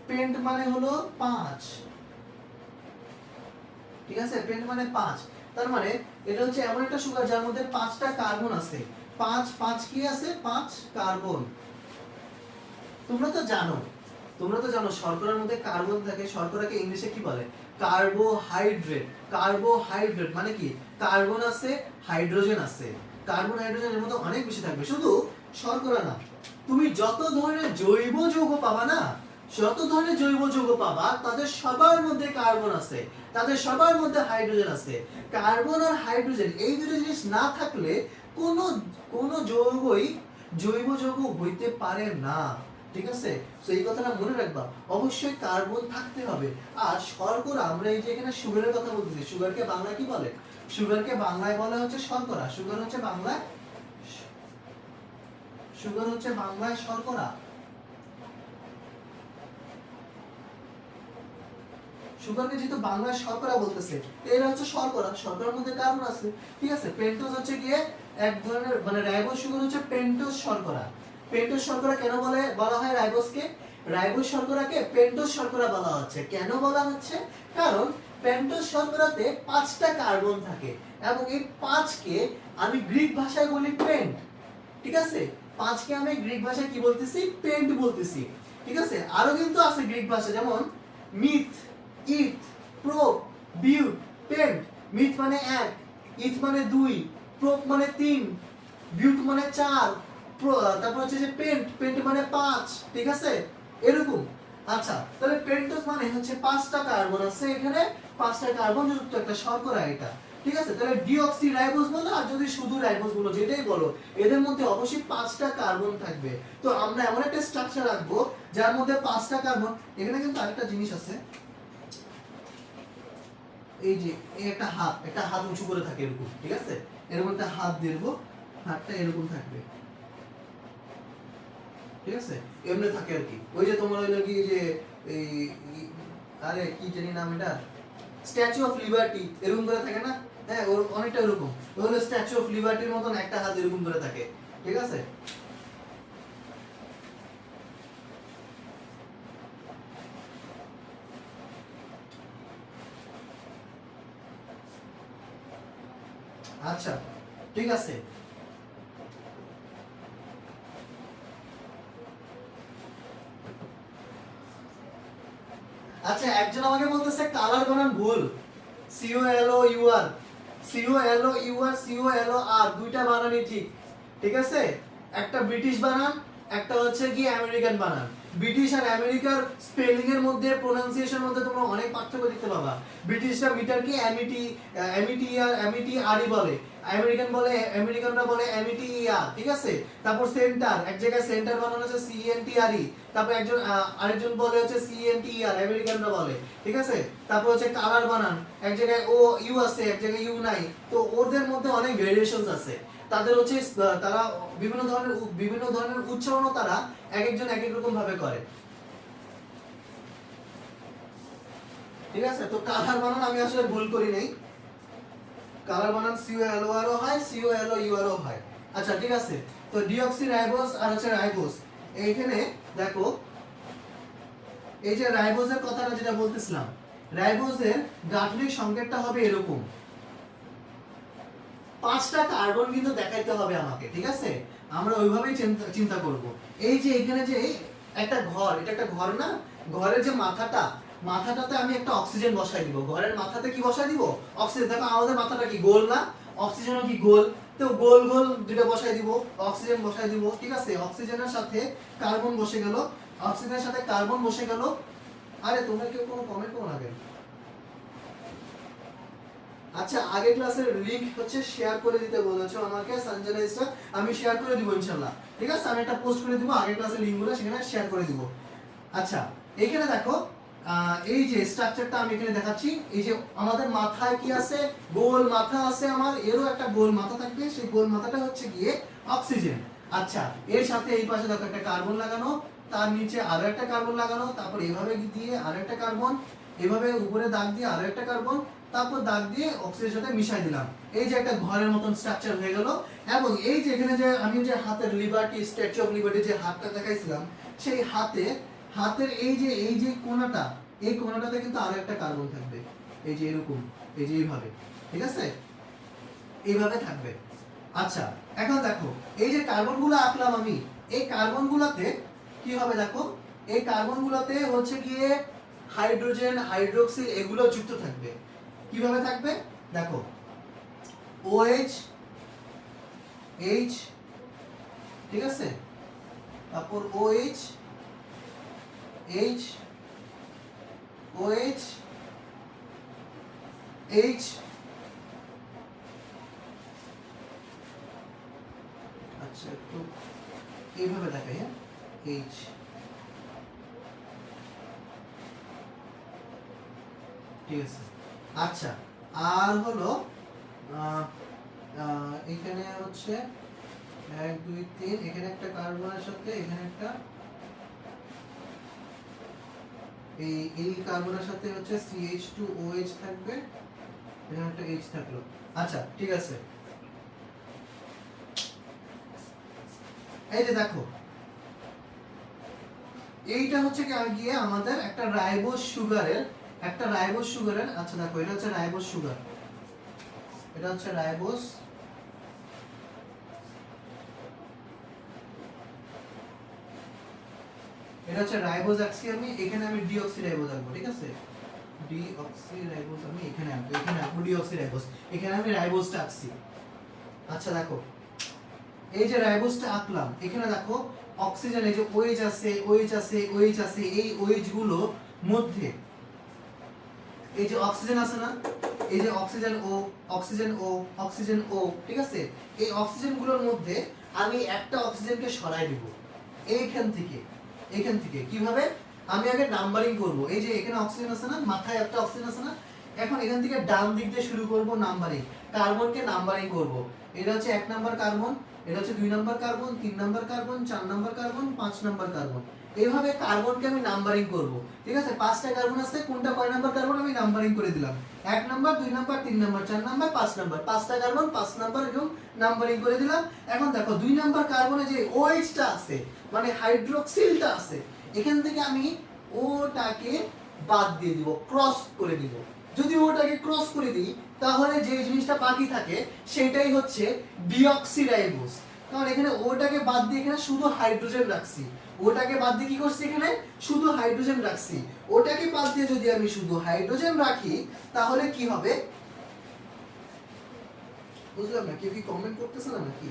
পেন্ট মানে হলো 5। ঠিক আছে? পেন্ট মানে 5। তার মানে এটা হচ্ছে এমন একটা সুগার যার মধ্যে 5টা কার্বন আছে। 5 কি আছে? 5 কার্বন। তোমরা তো জানো শর্করার মধ্যে কার্বন থাকে। শর্করাকে ইংলিশে কি বলে? কার্বোহাইড্রেট। কার্বোহাইড্রেট মানে কি? কার্বন আছে, হাইড্রোজেন আছে। কার্বন হাইড্রোজেনের মধ্যে অনেক বেশি থাকবে। শুধু শর্করা না, তুমি যত ধরনের জৈব যৌগ পাবা না, তাদের সবার মধ্যে কার্বন আছে, তাদের সবার মধ্যে হাইড্রোজেন আছে। কার্বন আর হাইড্রোজেন এই দুটো জিনিস না থাকলে কোনো যৌগই জৈব যৌগ হইতে পারে না। ঠিক আছে? তো এই কথাটা মনে রাখবা, অবশ্যই কার্বন থাকতে হবে। আর শর্করা, আমরা এই যে এখানে সুগারের কথা বলতেছি, সুগারকে বাংলায় কি বলে? সুগারকে বাংলায় বলা হচ্ছে শর্করা। সুগার হচ্ছে বাংলায় শর্করা। সুগারকে যেহেতু বাংলায় শর্করা বলতেছে, এরা হচ্ছে শর্করা, শর্করার মধ্যে কার্বন আছে, ঠিক আছে। পেন্টোজ হচ্ছে গিয়ে এক ধরনের মানে রাইবোজ সুগার হচ্ছে পেন্টোজ শর্করা। পেন্টোজ শর্করা কেন বলা হয় রাইবোজকে? রাইবোজ শর্করাকে পেন্টোজ শর্করা বলা হচ্ছে। কেন বলা হচ্ছে? কারণ পেন্টোজ শর্করাতে 5টা কার্বন থাকে এবং এই 5কে আমি গ্রিক ভাষায় বলি পেন্ট, ঠিক আছে। 5কে আমি গ্রিক ভাষায় কি বলতেছি? পেন্ট বলতেছি, ঠিক আছে। আরো কিন্তু আছে গ্রিক ভাষা, যেমন মিথ, ইথ, প্রোপ, বিউট, পেন্ট। মিথ মানে 1, ইথ মানে 2, প্রোপ মানে 3, বিউট মানে 4, তারপর হচ্ছে যে পেন্ট, পেন্ট মানে 5, ঠিক আছে, এরকম। আচ্ছা, তাহলে পেন্টোজ মানে হচ্ছে 5টা কার্বন আছে এখানে, 5টা কার্বন যুক্ত একটা শর্করা এটা, ঠিক আছে। তাহলে ডিঅক্সি রাইবোজ বলো আর যদি শুধু রাইবোজ বলো, যেটাই বলো, এদের মধ্যে অবশ্যই 5টা কার্বন থাকবে। তো আমরা এমন একটা স্ট্রাকচার রাখবো যার মধ্যে 5টা কার্বন। এখানে কিন্তু আরেকটা জিনিস আছে, এই যে এই একটা হাত উঁচু করে থাকে এরকম, ঠিক আছে। এর মধ্যে হাত দেবো, হাতটা এরকম থাকবে, ঠিক আছে, এমনি থাকে আর কি। ওই যে তোমার হইলো কি যে এই আরে কি জানি নাম এটা, স্ট্যাচু অফ লিবার্টি এরকম করে থাকে না? হ্যাঁ, ওর অনেকটা এরকম। ওই হলো স্ট্যাচু অফ লিবার্টির মতন একটা হাত এরকম করে থাকে, ঠিক আছে। আচ্ছা, ঠিক আছে। আচ্ছা, একজন আমাকে বলতেছে কালার বানান ভুল, COLOUR, COLOUR দুইটা বানানই ঠিক, ঠিক আছে। একটা ব্রিটিশ বানান, একটা হচ্ছে কি আমেরিকান বানান। ব্রিটিশ আর আমেরিকার স্পেলিং এর মধ্যে, প্রোনাউন্সিয়েশনের মধ্যে তোমরা অনেক পার্থক্য দেখতে পাবা। ব্রিটিশরা মিটারকে এমইটি আরই বলে, আমেরিকানরা বলে এমইটিইআর, ঠিক আছে। তারপর সেন্টার, এক জায়গায় সেন্টার বানানো হচ্ছে CENTRE, তারপর আরেকজন বলে হচ্ছে CENTER, আমেরিকানরা বলে, ঠিক আছে। তারপর হচ্ছে কালার বানান, এক জায়গায় ও ইউ আছে, এক জায়গায় ইউ নাই। তো ওদের মধ্যে অনেক ভেরিয়েশনস আছে। তাদের হচ্ছে তারা বিভিন্ন ধরনের উচ্চারণও তারা এক একজন এক এক রকম ভাবে করে, ঠিক আছে। তো কালার বানান আমি আসলে ভুল করি নাই, কালার বানান COLOR ও হয়, COLOUR ও হয়। আচ্ছা, ঠিক আছে। তো ডিঅক্সি রাইবোজ আর হচ্ছে রাইবোজ, এইখানে দেখো এই যে রাইবোজের কথাটা যেটা বলতেছিলাম, রাইবোজের গাঠনিক সংকেতটা হবে এরকম, 5টা কার্বন কিন্তু দেখাইতে হবে আমাকে, ঠিক আছে। আমরা ওইভাবেই চিন্তা করব। এই যে এখানে যে একটা ঘর, এটা একটা ঘর না? ঘরের যে মাথাটাতে আমি একটা অক্সিজেন বসাই দিব। ঘরের মাথাতে কি বসাই দিব? অক্সিজেন। দেখো আমাদের মাথাটা কি গোল না? অক্সিজেনও কি গোল? তো গোল গোল দুটো বসাই দিব, অক্সিজেন বসাই দিব, ঠিক আছে। অক্সিজেনের সাথে কার্বন বসে গেল, অক্সিজেনের সাথে কার্বন বসে গেল। আরে তোমরা কেউ কোনো কমেন্ট করো না কেন? আচ্ছা, আগের ক্লাসের লিংক হচ্ছে শেয়ার করে দিতে বলেছো আমাকে সঞ্জনা ইসরা, আমি শেয়ার করে দিব ইনশাআল্লাহ, ঠিক আছে। আমি একটা পোস্ট করে দিব আগের ক্লাসের লিংকগুলো, সেখানে শেয়ার করে দিব। আচ্ছা, এখানে দেখো এই যে স্ট্রাকচারটা আমি এখানে দেখাচ্ছি, এই যে আমাদের মাথায় কি আছে? গোল মাথা আছে আমার, এরও একটা গোল মাথা থাকবে, সেই গোল মাথাটা হচ্ছে গিয়ে অক্সিজেন। আচ্ছা, এর সাথে এই পাশে দেখো একটা কার্বন লাগানো, তার নিচে আরো একটা কার্বন লাগানো, তারপর এভাবে দিয়ে আরো একটা কার্বন, এভাবে উপরে দাগ দিয়ে আরো একটা কার্বন, তারপর দাগ দিয়ে অক্সিজেনের সাথে মিশাই দিলাম। এই যে একটা ঘরের মতন স্ট্রাকচার হয়ে গেল। এবং এই যে এখানে যে আমি যে হাতের লিবার্টি, স্ট্যাচু অফ লিবার্টি যে হাতটা দেখাইছিলাম, সেই হাতের এই যে কোণাটা, এই কোণাটাতে কিন্তু আরো একটা কার্বন থাকবে, এই যে এরকম, এই যে এইভাবে, ঠিক আছে, এইভাবে থাকবে। আচ্ছা, এখন দেখো এই যে কার্বনগুলো আঁকলাম আমি, এই কার্বনগুলোতে কি হবে দেখো, এই কার্বনগুলোতে হচ্ছে গিয়ে হাইড্রোজেন, হাইড্রোক্সিল এগুলো যুক্ত থাকবে। কিভাবে থাকবে দেখো, OH, H, ঠিক আছে, তারপর OH, H, OH, H, আচ্ছা একটু এইভাবে দেখাই, হ্যাঁ, H, ঠিক আছে। আচ্ছা, আর হলো এখানে হচ্ছে 1 2 3, এখানে একটা কার্বনের সাথে এখানে একটা এই কার্বনের সাথে হচ্ছে CH2OH থাকবে, এখানে একটা H থাকলো। আচ্ছা ঠিক আছে, এই যে দেখো এইটা হচ্ছে গিয়ে আমাদের একটা রাইবোজ সুগারের, আচ্ছা দেখো এটা হচ্ছে রাইবোজ সুগার, এটা হচ্ছে রাইবোজ, এটা হচ্ছে রাইবোজ আঁকছি আমি, এখানে আমি ডিঅক্সি রাইবোজ আঁকবো, ঠিক আছে, ডিঅক্সি রাইবোজ আমি এখানে আঁকবো ডিঅক্সি রাইবোজ, এখানে আমি রাইবোজটা আঁকছি। আচ্ছা দেখো এই যে রাইবোজটা আঁকলাম, এখানে দেখো অক্সিজেন, এই যে OH আছে, OH আছে, এই OH গুলো মধ্যে এই যে অক্সিজেন আছে না, এই যে অক্সিজেন ও, ঠিক আছে, এই অক্সিজেন গুলোর মধ্যে আমি একটা অক্সিজেনকে সরাই দিব এইখান থেকে কিভাবে, আমি আগে নাম্বারিং করব, এই যে এখানে অক্সিজেন আছে না, মাথায় একটা অক্সিজেন আছে না, এখন এখান থেকে ডান দিক দিয়ে শুরু করব নাম্বারিং, কার্বনকে নাম্বারিং করব, এটা হচ্ছে 1 নাম্বার কার্বন, এটা হচ্ছে 2 number carbon, 3 number carbon, 4 number carbon, 5 number carbon, এইভাবে কার্বনকে আমি নাম্বারিং করব, ঠিক আছে, 5টা কার্বন আছে, কোনটা কয় নাম্বার কার্বন আমি নাম্বারিং করে দিলাম, 1 number, 2 number, 3 number, 4 number, 5 number, 5টা কার্বন 5 নাম্বার এরকম নাম্বারিং করে দিলাম। এখন দেখো 2 নাম্বার কার্বনে যে OH টা আছে, মানে হাইড্রোক্সিলটা আছে, এখান থেকে আমি ওটাকে বাদ দিয়ে দিব, ক্রস করে দিব, যদি ওটাকে ক্রস করে দিই তাহলে যে জিনিসটা বাকি থাকে সেটাই হচ্ছে ডিঅক্সিরাইবোজ, কারণ এখানে ওটাকে বাদ দিয়ে এখানে শুধু হাইড্রোজেন রাখছি, ওটাকে বাদ দিয়ে কি করছি এখানে শুধু হাইড্রোজেন রাখছি, ওটাকে বাদ দিয়ে যদি আমি শুধু হাইড্রোজেন রাখি তাহলে কি হবে বুঝলাম না, কেউ কি কমেন্ট করতেছে না নাকি?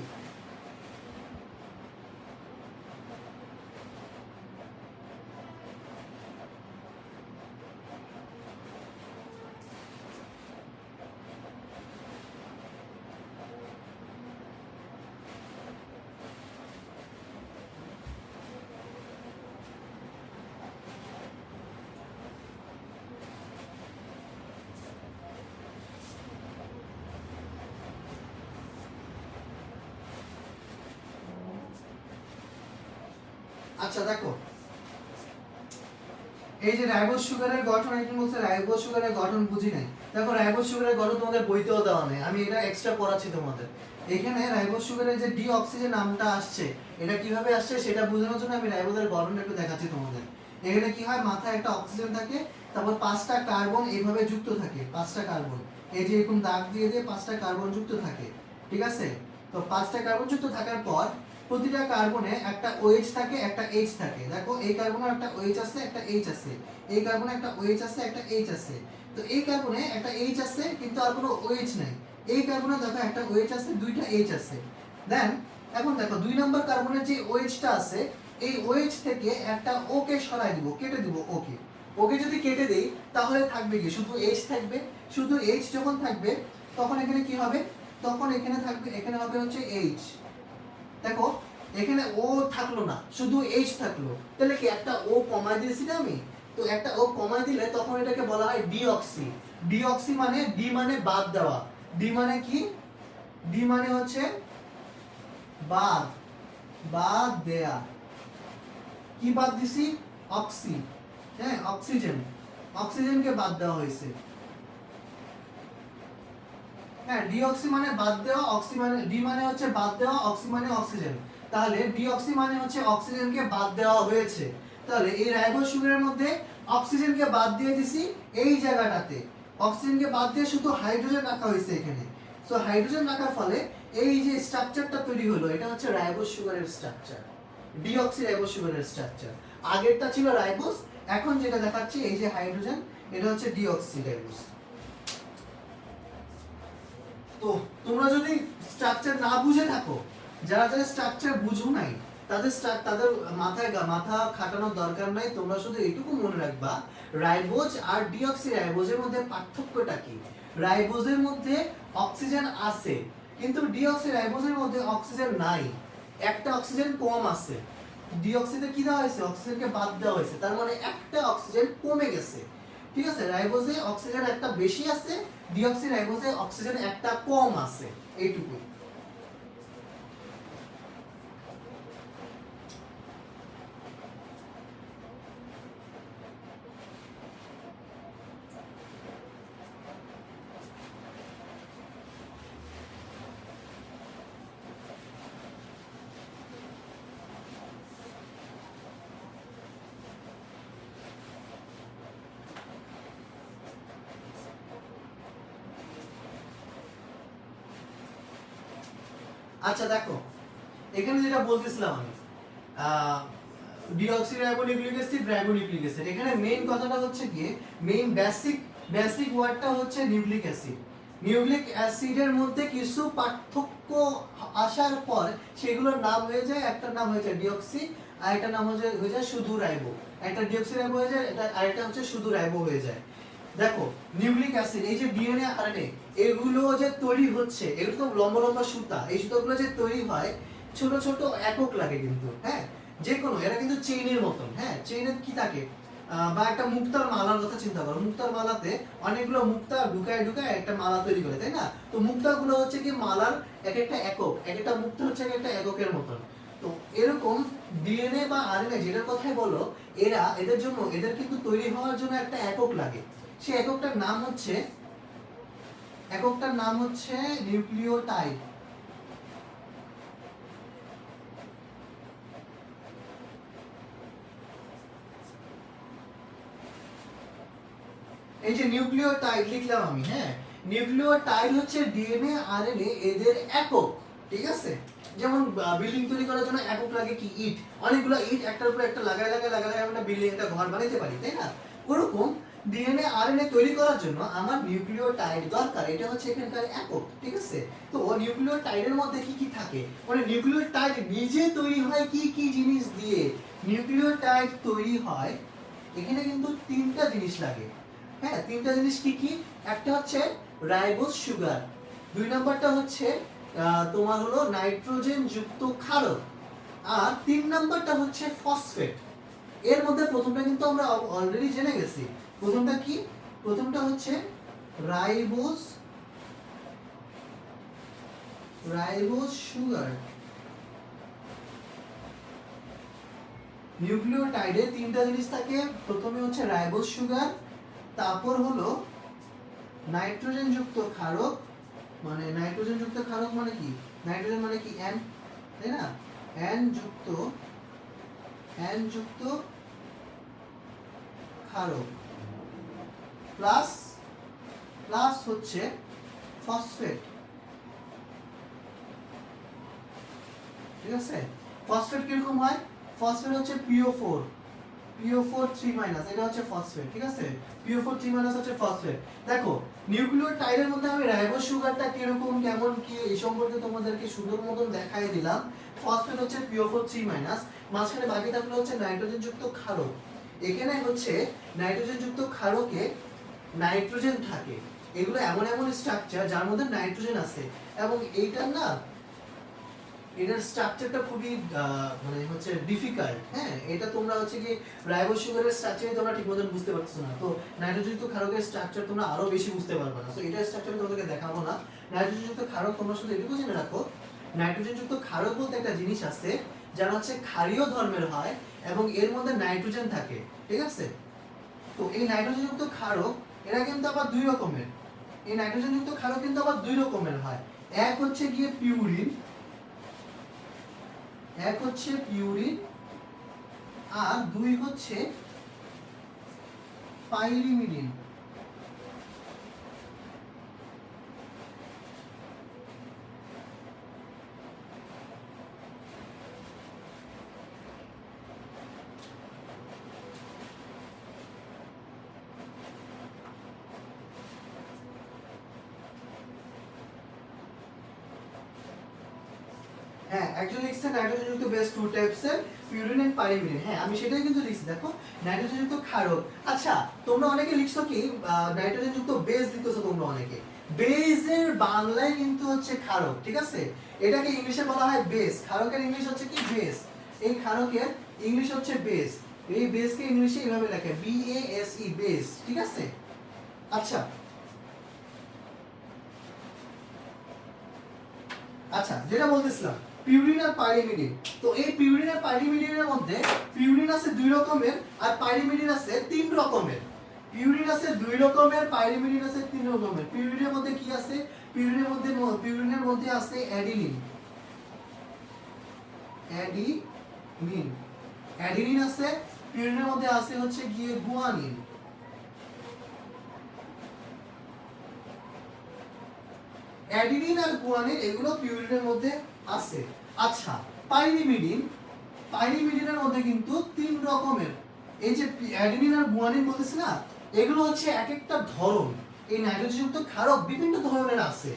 আচ্ছা দেখো এই যে রাইবোজ সুগারের গঠন, একজন বলছে রাইবোজ সুগারের গঠন বুঝি নাই, দেখো রাইবোজ সুগারের গঠন তোমাদের বইতেও দেওয়া নেই, আমি এটা এক্সট্রা পড়াচ্ছি তোমাদের। এখানে রাইবোজ সুগারের যে ডিঅক্সিজেন নামটা আসছে, এটা কিভাবে আসছে সেটা বোঝানোর জন্য আমি রাইবোজের গঠনটা একটু দেখাচ্ছি তোমাদের। এখানে কি হয়, মাথায় একটা অক্সিজেন থাকে, তারপর 5টা কার্বন এইভাবে যুক্ত থাকে, 5টা কার্বন, এই যে এরকম দাগ দিয়ে দিয়ে 5টা কার্বন যুক্ত থাকে, ঠিক আছে, তো 5টা কার্বন যুক্ত থাকার পর প্রতিটা কার্বনে একটা OH থাকে, একটা H থাকে, দেখো এই কার্বনে একটা OH আছে, একটা H আছে, এই কার্বনে একটা OH আছে, একটা H আছে, তো এই কার্বনে একটা H আছে কিন্তু আর কোনো OH নাই, এই কার্বনে দেখো একটা OH আছে, দুইটা H আছে, দেন এখন দেখো 2 নাম্বার কার্বনের যে OH টা আছে, এই OH থেকে একটা O কে সরাই দিব, কেটে দিব ওকে যদি কেটে দেই তাহলে থাকবে কি, শুধু H থাকবে, শুধু H যখন থাকবে তখন এখানে কি হবে, তখন এখানে থাকবে, এখানে হবে হচ্ছে H, দেখো এখানে ও থাকলো না, শুধু H থাকলো, তাহলে কি একটা ও কমায় দিয়েছি না আমি, তো একটা ও কমায় দিলে তখন এটাকে বলা হয় ডিঅক্সি, ডিঅক্সি মানে ডি মানে বাদ দেওয়া, ডি মানে কি, ডি মানে হচ্ছে বাদ, বাদ দেয়া, কি বাদ দিছি, অক্সি, হ্যাঁ অক্সিজেন, অক্সিজেনকে বাদ দেওয়া হয়েছে, হ্যাঁ ডিঅক্সি মানে বাদ দেওয়া, অক্সি মানে ডি মানে হচ্ছে বাদ দেওয়া, অক্সি মানে অক্সিজেন, তাহলে ডিঅক্সি মানে হচ্ছে অক্সিজেনকে বাদ দেওয়া হয়েছে, তাহলে এই রাইবোজ সুগারের মধ্যে অক্সিজেনকে বাদ দিয়ে দিছি এই জায়গাটাতে, অক্সিজেনকে বাদ দিয়ে শুধু হাইড্রোজেন রাখা হয়েছে এখানে, সো হাইড্রোজেন রাখার ফলে এই যে স্ট্রাকচারটা তৈরি হলো এটা হচ্ছে রাইবোজ সুগারের স্ট্রাকচার, ডিঅক্সি রাইবোজ সুগারের স্ট্রাকচার, আগেরটা ছিল রাইবোজ, এখন যেটা দেখাচ্ছি এই যে হাইড্রোজেন, এটা হচ্ছে ডিঅক্সি রাইবোজ। তো তোমরা যদি স্ট্রাকচার না বুঝে থাকো, যারা যারা স্ট্রাকচার বুঝো নাই তাদের মাথা খাটানোর দরকার নাই, তোমরা শুধু এইটুকু মনে রাখবা রাইবোজ আর ডিঅক্সি রাইবোজের মধ্যে পার্থক্যটা কি, রাইবোজের মধ্যে অক্সিজেন আছে কিন্তু ডিঅক্সি রাইবোজের মধ্যে অক্সিজেন নাই, একটা অক্সিজেন কম আছে, ডিঅক্সিতে কি দেওয়া হয়েছে, অক্সিজেনকে বাদ দেওয়া হয়েছে, তার মানে একটা অক্সিজেন কমে গেছে, ঠিক আছে, রাইবোজে অক্সিজেন একটা বেশি আছে, ডিঅক্সি রাইবোজে অক্সিজেন একটা কম আছে, এইটুকুই। আচ্ছা দেখো, এখানে যেটা বলতেছিলাম আমি, ডিঅক্সিরাইবোনিউক্লিক অ্যাসিড, রাইবোনিউক্লিক অ্যাসিড, এখানে মেইন কথাটা হচ্ছে কি, মেইন বেসিক ওয়ার্ডটা হচ্ছে নিউক্লিক অ্যাসিড। নিউক্লিক অ্যাসিডের মধ্যে কিছু পার্থক্য আসার পর সেগুলোর নাম হয়ে যায়, একটা নাম হয়ে যায় ডিঅক্সি, আর একটা নাম হয়ে যায় শুধু রাইবো। একটা ডিঅক্সি রাইবো হয়ে যায়, এটা আরেকটা হচ্ছে শুধু রাইবো হয়ে যায়। দেখো নিউক্লিক অ্যাসিড, এই যে ডিএনএ আরএনএ, এগুলো যে তৈরি হচ্ছে, এগুলো তো লম্বা লম্বা সুতা, এই সুতাগুলো যে তৈরি হয় ছোট ছোট একক লাগে কিন্তু, হ্যাঁ, যে কোনো, এরা কিন্তু চেইনের মতন, হ্যাঁ, চেইনের কি থাকে, বা একটা মুক্তার মালার কথা চিন্তা করো, মুক্তার মালাতে অনেকগুলো মুক্তা ঢুকায় ঢুকায় একটা মালা তৈরি করে, তাই না? তো মুক্তাগুলো হচ্ছে কি মালার এক একটা একক, এক একটা মুক্তা হচ্ছে এক একটা এককের মতন। তো এরকম ডিএনএ বা আরএনএ যেটার কথাই বলো, এদের জন্য, এদের কিন্তু তৈরি হওয়ার জন্য একটা একক লাগে। সেই এককটার নাম হচ্ছে নিউক্লিওটাইড। এই যে নিউক্লিওটাইড লিখলাম আমি, হ্যাঁ, নিউক্লিওটাইড হচ্ছে ডিএনএ আরএনএ এদের একক, ঠিক আছে? যেমন বিল্ডিং তৈরি করার জন্য একক লাগে কি, ইট, অনেকগুলো ইট একটার উপর একটা লাগায় আমরা বিল্ডিং, একটা ঘর বানাইতে পারি, তাই না? ওরকম ডিএনএ আরএনএ তৈরি করার জন্য আমার নিউক্লিওটাইড দরকার, এটা হচ্ছে এখানকার একক, ঠিক আছে? তো নিউক্লিওটাইডের মধ্যে কি কি থাকে, মানে নিউক্লিওটাইড নিজে তৈরি হয় কি কি জিনিস দিয়ে? নিউক্লিওটাইড তৈরি হয়, এখানে কিন্তু তিনটা জিনিস লাগে, হ্যাঁ, তিনটা জিনিস কি কি? একটা হচ্ছে রাইবোজ সুগার, দুই নাম্বারটা হচ্ছে তোমার হলো নাইট্রোজেন যুক্ত ক্ষারক, আর তিন নাম্বারটা হচ্ছে ফসফেট। এর মধ্যে প্রথমটা কিন্তু আমরা অলরেডি জেনে গেছি। প্রথমটা কি? প্রথমটা হচ্ছে রাইবোজ সুগার। নিউক্লিওটাইডে তিনটা জিনিস থাকে, প্রথমে হচ্ছে রাইবোজ সুগার, তারপর হলো নাইট্রোজেন যুক্ত ক্ষারক, মানে নাইট্রোজেন যুক্ত ক্ষারক মানে কি, নাইট্রোজেন মানে কি N, তাই না? N যুক্ত ক্ষারক, প্লাস হচ্ছে ফসফেট, ঠিক আছে? ফসফেট কিরকম হয়? ফসফেট হচ্ছে PO4 3-, এটা হচ্ছে ফসফেট, ঠিক আছে? PO4 3- হচ্ছে ফসফেট। দেখো নিউক্লিওটাইডের মধ্যে আমি রাইবোজ সুগারটা কিরকম কেমন কি এই সম্পর্কে তোমাদেরকে সুন্দর মতন দেখাই দিলাম। ফসফেট হচ্ছে PO4 3-, মাঝখানে বাকি থাকলো হচ্ছে নাইট্রোজেন যুক্ত ক্ষারক। এখানে হচ্ছে নাইট্রোজেন যুক্ত ক্ষারকে নাইট্রোজেন থাকে, এগুলো এমন এমন স্ট্রাকচার যার মধ্যে নাইট্রোজেন আছে, এবং এইটার না, এটার স্ট্রাকচারটা খুবই মানে হচ্ছে ডিফিকাল্ট, হ্যাঁ, এটা তোমরা হচ্ছে কি রাইবোজ সুগারের স্ট্রাকচারই তোমরা ঠিক মতন বুঝতে পারছো না, তো নাইট্রোজেনযুক্ত ক্ষারকের স্ট্রাকচার তোমরা আরো বেশি বুঝতে পারবে না, তো এটার স্ট্রাকচার তোমাদেরকে দেখাবো না। নাইট্রোজেনযুক্ত ক্ষারক তোমরা শুধু এটুকু জেনে রাখো, নাইট্রোজেনযুক্ত ক্ষারক বলতে একটা জিনিস আছে যারা হচ্ছে ক্ষারীয় ধর্মের হয় এবং এর মধ্যে নাইট্রোজেন থাকে, ঠিক আছে? তো এই নাইট্রোজেনযুক্ত ক্ষারক এরা কিন্তু আবার দুই রকমের, এই নাইট্রোজেনযুক্ত ক্ষারক কিন্তু আবার দুই রকমের হয়। এক হচ্ছে গিয়ে পিউরিন, আর দুই হচ্ছে পাইরিমিডিন। হ্যাঁ, অ্যাকচুয়ালি লিখছে নাইট্রোজেন যুক্ত বেস টু টাইপসের, পিউরিন এন্ড পাইরিমিডিন। হ্যাঁ, আমি সেটাই কিন্তু লিখছি, দেখো নাইট্রোজেন যুক্ত ক্ষারক। আচ্ছা, তোমরা অনেকে লিখছো কি নাইট্রোজেন যুক্ত বেস লিখতেছো, তোমরা অনেকে বেসের বাংলায় কিন্তু হচ্ছে ক্ষারক, ঠিক আছে? এটাকে ইংলিশে বলা হয় বেস, ক্ষারকের ইংলিশ হচ্ছে কি বেস, এই ক্ষারকের ইংলিশ হচ্ছে বেস, এই বেসকে ইংলিশে এইভাবে লেখে BASE, বেস, ঠিক আছে? আচ্ছা আচ্ছা, যেটা বলতেছিলাম পিউরিন আর পাইরিমিডিন, তো এই পিউরিন আর পাইরিমিডিনের মধ্যে পিউরিন আছে দুই রকমের আর পাইরিমিডিন আছে তিন রকমের। পিউরিন আছে দুই রকমের, পাইরিমিডিন আছে তিন রকমের। পিউরিনের মধ্যে কি আছে? পিউরিনের মধ্যে আছে অ্যাডিনিন, অ্যাডিনিন আছে। পিউরিনের মধ্যে আছে হচ্ছে গিয়ে গুয়ানিন। অ্যাডিনিন আর গুয়ানিন এগুলো পিউরিনের মধ্যে আছে। আচ্ছা, পাইরিমিডিনের মধ্যে কিন্তু তিন রকমের, এই যে অ্যাডেনিন আর গুয়ানিন বলতেছি না, এগুলো হচ্ছে এক একটা ধরন। এই নাইট্রোজেনযুক্ত ক্ষারক বিভিন্ন ধরনের আছে।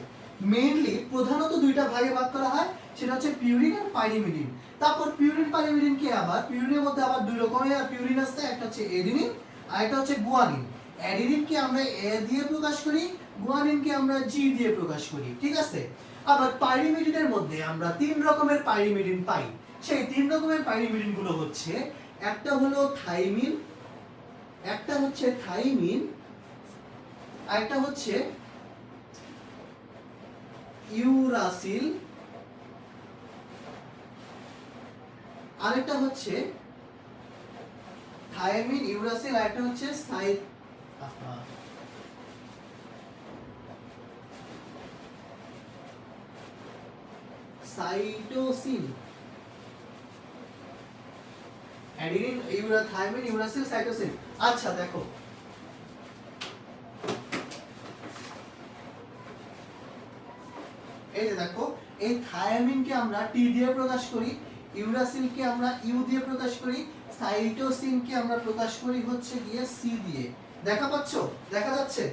মেইনলি প্রধানত দুইটা ভাগে ভাগ করা হয়, সেটা হচ্ছে পিউরিন আর পাইরিমিডিন। তারপর পিউরিন পাইরিমিডিন কি আবার পিউরিনের মধ্যে আবার দুই রকমের পিউরিন আছে, একটা হচ্ছে এডিনিন আর একটা হচ্ছে গুয়ানিন। অ্যাডিনিনকে আমরা এ দিয়ে প্রকাশ করি, গুয়ানিনকে আমরা জি দিয়ে প্রকাশ করি, ঠিক আছে। আবার পাইরিমিডিনের মধ্যে আমরা তিন রকমের পাইরিমিডিন পাই। সেই তিন রকমের পাইরিমিডিন গুলো হচ্ছে, একটা হলো থাইমিন, একটা হচ্ছে থাইমিন, আরেকটা হচ্ছে ইউরাসিল, আরেকটা হচ্ছে থাইমিন, ইউরাসিল, আরেকটা হচ্ছে cytosine. Adenine, thymine, uracil, cytosine. আচ্ছা দেখো, এই যে দেখো, এই থায়ামিনকে আমরা টি দিয়ে প্রকাশ করি, ইউরাসিলকে আমরা ইউ দিয়ে প্রকাশ করি, সাইটোসিনকে আমরা প্রকাশ করি হচ্ছে গিয়ে সি দিয়ে। দেখা পাচ্ছো? দেখা যাচ্ছে?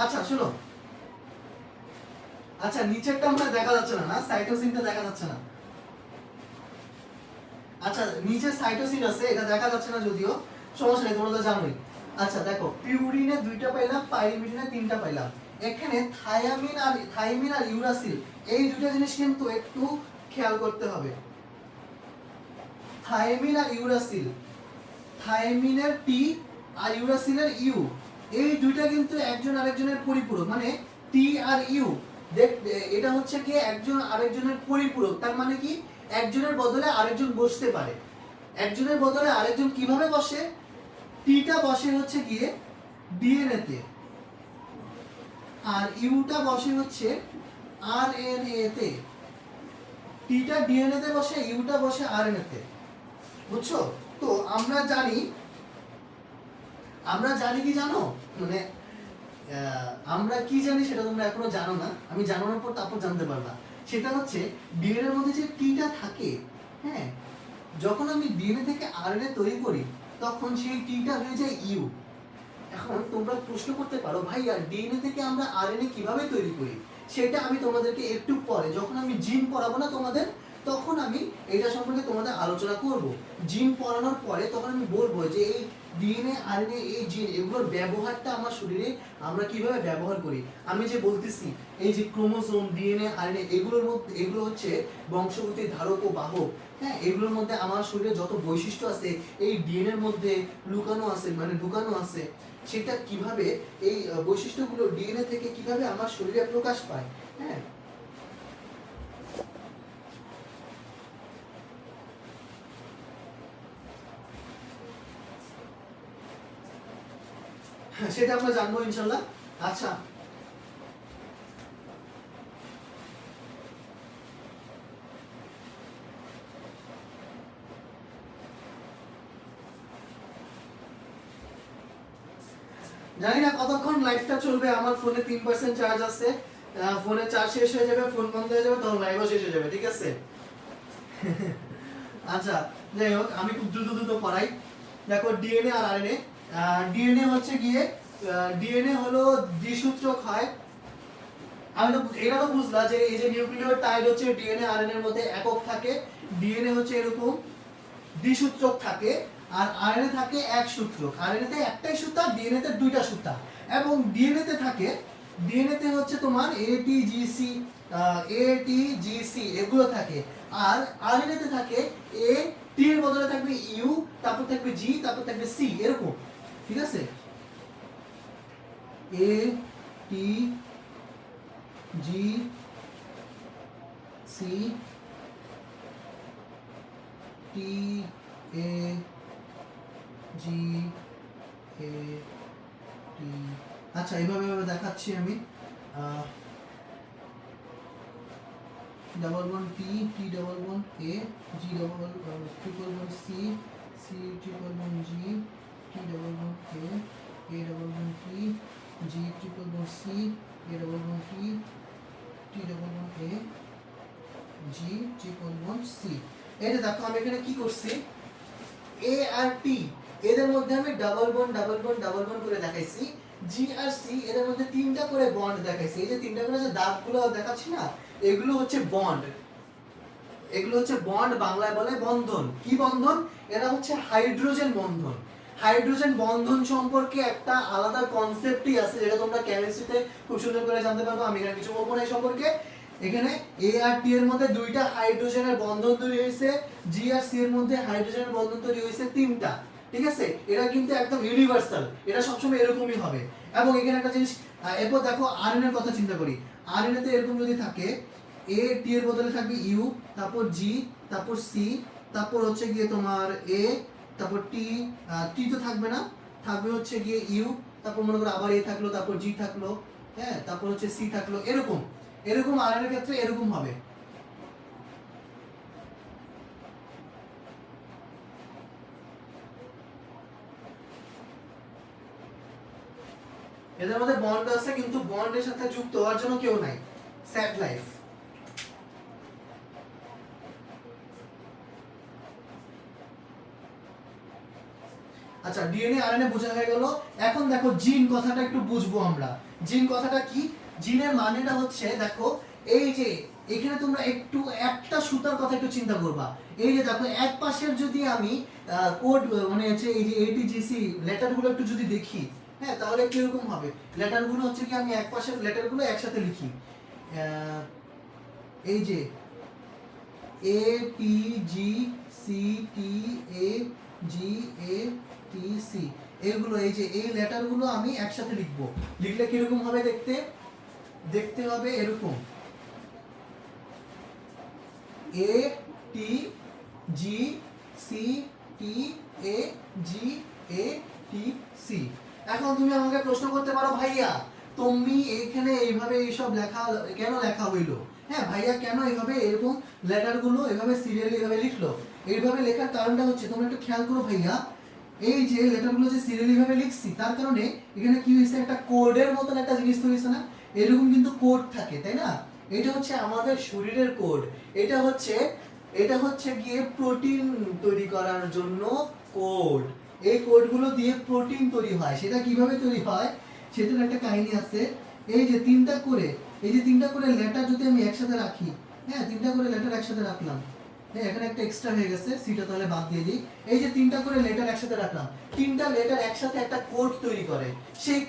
আচ্ছা শোনো, আচ্ছা নিচেরটা আমরা দেখা যাচ্ছে না, না সাইটোসিনটা দেখা যাচ্ছে না। আচ্ছা নিচে সাইটোসিন আছে, এটা দেখা যাচ্ছে না যদিও, সমস্যা নেই, তোমরা তো জানোই। আচ্ছা দেখো, পিউরিনে দুইটা পাইলাম, পাইরিমিডিনে তিনটা পাইলাম। এখানে থাইমিন আর ইউরাসিল, এই দুটো জিনিস কিন্তু একটু খেয়াল করতে হবে। থাইমিন আর ইউরাসিল, থাইমিনের টি আর ইউরাসিলের ইউ, এই দুইটা কিন্তু একজন আরেকজনের পরিপূরক, মানে টি আর ইউ দেখ, এটা হচ্ছে কি একজন আরেকজনের পরিপূরক। তার মানে কি একজনের বদলে আরেকজন বসতে পারে। একজনের বদলে আরেকজন কিভাবে বসে? টিটা বসে হচ্ছে গিয়ে ডিএনএ তে, আর ইউটা বসে হচ্ছে আরএনএ তে। টিটা ডিএনএ তে বসে, ইউটা বসে আরএনএ তে, বুঝছো? তো আমরা জানি কি জানো, মানে আমরা কি জানি সেটা তোমরা এখনো জানো না, আমি জানানোর পর তারপর জানতে পারবা। সেটা হচ্ছে ডিএনএ এর মধ্যে যে টিটা থাকে, হ্যাঁ, যখন আমি ডিএনএ থেকে আরএনএ তৈরি করি তখন সেই টিটা হয়ে যায় ইউ। এখন তোমরা প্রশ্ন করতে পারো, ভাই আর ডিএনএ থেকে আমরা আরএনএ কিভাবে তৈরি করি? সেটা আমি তোমাদেরকে একটু পরে, যখন আমি জিন পড়াবো না তোমাদের, তখন আমি এটা সম্পর্কে তোমাদের আলোচনা করব। জিন পড়ানোর পরে তখন আমি বলবো যে এই ডিএনএ আরএনএ এই জিন এগুলোর ব্যবহারটা আমার শরীরে আমরা কিভাবে ব্যবহার করি। আমি যে বলতেছি এই যে ক্রোমোসোম, ডিএনএ, আরএনএ, এগুলোর মধ্যে এগুলো হচ্ছে বংশগতির ধারক ও বাহক। হ্যাঁ, এগুলোর মধ্যে আমার শরীরে যত বৈশিষ্ট্য আছে এই ডিএনএর মধ্যে লুকানো আছে, মানে ঢুকানো আছে। সেটা কিভাবে এই বৈশিষ্ট্যগুলো ডিএনএ থেকে কিভাবে আমার শরীরে প্রকাশ পায়। হ্যাঁ, সেটা আমরা জানবো ইনশাল্লাহ। আচ্ছা জানি না কতক্ষণ লাইভটা চলবে, আমার ফোনে 3% চার্জ আছে, ফোনে চার্জ শেষ হয়ে যাবে, ফোন বন্ধ হয়ে যাবে, তখন লাইভও শেষ হয়ে যাবে, ঠিক আছে? আচ্ছা যাই হোক, আমি খুব দ্রুত দ্রুত পড়াই। দেখো ডিএনএ আর আরএনএ, ডিএনএ হচ্ছে গিয়ে ডিএনএ হলো দ্বিসূত্রক হয়। আমি তো এটা তো বুঝলা যে এই যে নিউক্লিওটাইড হচ্ছে ডিএনএ আরএনএ এর মধ্যে একক থাকে, ডিএনএ হচ্ছে এরকম দ্বিসূত্রক থাকে, আর আরএনএ থাকে এক সূত্রক। আরএনএ তে একটাই সুতা, ডিএনএ তে দুইটা সুতা। এবং ডিএনএ তে থাকে, ডিএনএ তে হচ্ছে তোমার এটিজিসি, এটিজিসি এগুলো থাকে। আর আরএনএ তে থাকে এ, টি এর বদলে থাকবে ইউ, তারপর থাকবে জি, তারপর থাকবে সি, এরকম, ঠিক আছে? A T G C T A G A T. আচ্ছা এইভাবে দেখাচ্ছি আমি। Double one T, T double one A, G double triple one C, C triple one G, T double one A, A double one T, G triple bond C, A double bond T, T double bond A, G triple bond C. এই যে দেখো আমি এখানে কি করছি, A R T এদের মধ্যে আমি ডাবল বন্ড করে দেখাইছি। G আর C এদের মধ্যে তিনটা করে বন্ড দেখাইছি। এই যে তিনটা করে যে দাগগুলো দেখাচ্ছি না, এগুলো হচ্ছে বন্ড। এগুলো হচ্ছে বন্ড, বাংলায় বলে বন্ধন। কি বন্ধন? এরা হচ্ছে হাইড্রোজেন বন্ধন। হাইড্রোজেন বন্ধন সম্পর্কে একটা আলাদা কনসেপ্টই আছে, যেটা তোমরা কেমিস্ট্রিতে খুব সুন্দর করে জানতে পারবে। আমি এখানে কিছু বলবো না এই সম্পর্কে। এখানে A আর T এর মধ্যে দুইটা হাইড্রোজেনের বন্ধন তৈরি হয়েছে, G আর C এর মধ্যে হাইড্রোজেনের বন্ধন তৈরি হয়েছে তিনটা। ঠিক আছে, এটা কিন্তু একদম ইউনিভার্সাল, এটা সবসময় এরকমই হবে। এবং এখানে একটা জিনিস, এরপর দেখো আরএনএ এর কথা চিন্তা করি। আরএনএ তে এরকম যদি থাকে, A T এর বদলে থাকবে U, তারপর G, তারপর C, তারপর হচ্ছে গিয়ে তোমার A, তারপর T, T তো থাকবে না, থাকবে হচ্ছে গিয়ে U, তারপর মনে করো আবার A থাকলো, তারপর G থাকলো, হ্যাঁ, তারপর হচ্ছে C থাকলো, এরকম এরকম আরএনএ এর ক্ষেত্রে এরকম হবে। এদের মধ্যে বন্ড আছে কিন্তু বন্ডের সাথে যুক্ত হওয়ার জন্য কেউ নাই। Sad life. আচ্ছা, ডিএনএ আরএনএ বোঝা হয়ে গেল। এখন দেখো জিন কথাটা একটু বুঝবো আমরা। জিন কথাটা কি? জিনের মানেটা হচ্ছে, দেখো এই যে এখানে তোমরা একটু একটা সুতার কথা একটু চিন্তা করবা। এই যে দেখো এক পাশের যদি আমি কোড মানে হচ্ছে এই যে এটিজিসি লেটারগুলো একটু যদি দেখি, হ্যাঁ, তাহলে কিরকম হবে? লেটারগুলো হচ্ছে কি, আমি এক পাশের লেটারগুলো একসাথে লিখি। এই যে এ T G C T A G A T C, এগুলো এই যে এই লেটারগুলো আমি একসাথে লিখব। লিখলে কিরকম হবে দেখতে? দেখতে হবে এরকম, এ T G C T A G A T C. এখন তুমি আমাকে প্রশ্ন করতে পারো, ভাইয়া তুমি এখানে এইভাবে এইসব লেখা কেন লেখা হইলো? হ্যাঁ ভাইয়া, কেন এইভাবে এরকম লেটারগুলো এভাবে সিরিয়ালি এভাবে লিখলো? এইভাবে লেখার কারণটা হচ্ছে, তোমরা একটু খেয়াল করো ভাইয়া, এই যে লেটারগুলো যে সিরিয়ালি ভাবে লিখছি, তার কারণে এখানে কি হয়েছে, একটা কোডের মতন একটা জিনিস তৈরি হয়েছে না? এরকম কিন্তু কোড থাকে, তাই না? এটা হচ্ছে আমাদের শরীরের কোড। এটা হচ্ছে গিয়ে প্রোটিন তৈরি করার জন্য কোড। এই কোডগুলো দিয়ে প্রোটিন তৈরি হয়। সেটা কিভাবে তৈরি হয় সেটার একটা কাহিনী আছে। এই যে তিনটা করে লেটার যদি আমি একসাথে রাখি, হ্যাঁ, তিনটা করে লেটার একসাথে রাখলাম, হ্যাঁ, এখানে একটা এক্সট্রা হয়ে গেছে, সিটা তাহলে বাদ দিয়ে দিই। এই যে তিনটা করে লেটার একসাথে রাখলাম, তিনটা লেটার একসাথে একটা কোড তৈরি করে। সেই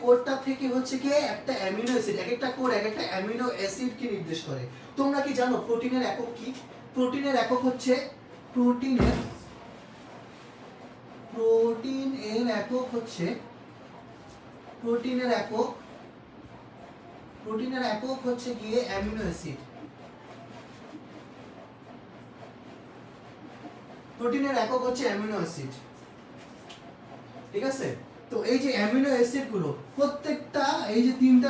কোডটা থেকে হচ্ছে কি একটা অ্যামিনো অ্যাসিড, এক একটা কোড এক একটা অ্যামিনো অ্যাসিড কে নির্দেশ করে। তোমরা কি জানো প্রোটিনের একক কি? প্রোটিনের একক হচ্ছে, প্রোটিনের একক হচ্ছে, প্রোটিনের একক হচ্ছে গিয়ে অ্যামিনো অ্যাসিড। প্রোটিনের একক হচ্ছে অ্যামিনো অ্যাসিড। ঠিক আছে, তো এই যে অ্যামিনো অ্যাসিড গুলো প্রত্যেকটা, এই যে তিনটা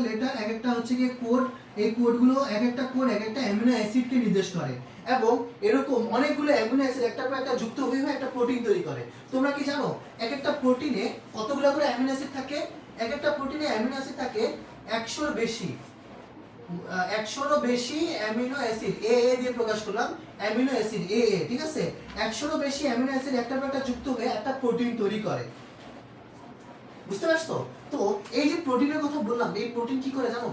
লেটার এক একটা হচ্ছে গিয়ে কোড। এই কোডগুলো এক একটা কোড এক একটা অ্যামিনো অ্যাসিডকে নির্দেশ করে, এবং এরকম অনেকগুলো অ্যামিনো অ্যাসিড একটার পর একটা যুক্ত হয়ে একটা প্রোটিন তৈরি করে। তোমরা কি জানো এক একটা প্রোটিনে কতগুলো করে অ্যামিনো অ্যাসিড থাকে? এক একটা প্রোটিনে অ্যামিনো অ্যাসিড থাকে 100-র বেশি। 100-রও বেশি অ্যামিনো অ্যাসিড, এ দিয়ে প্রকাশ করলাম, অ্যামিনো অ্যাসিড এ। ঠিক আছে, 100-রও বেশি অ্যামিনো অ্যাসিড একটার পর একটা যুক্ত হয়ে একটা প্রোটিন তৈরি করে। বুঝতে পারছো? তো এই যে প্রোটিনের কথা বললাম, এই প্রোটিন কি করে জানো?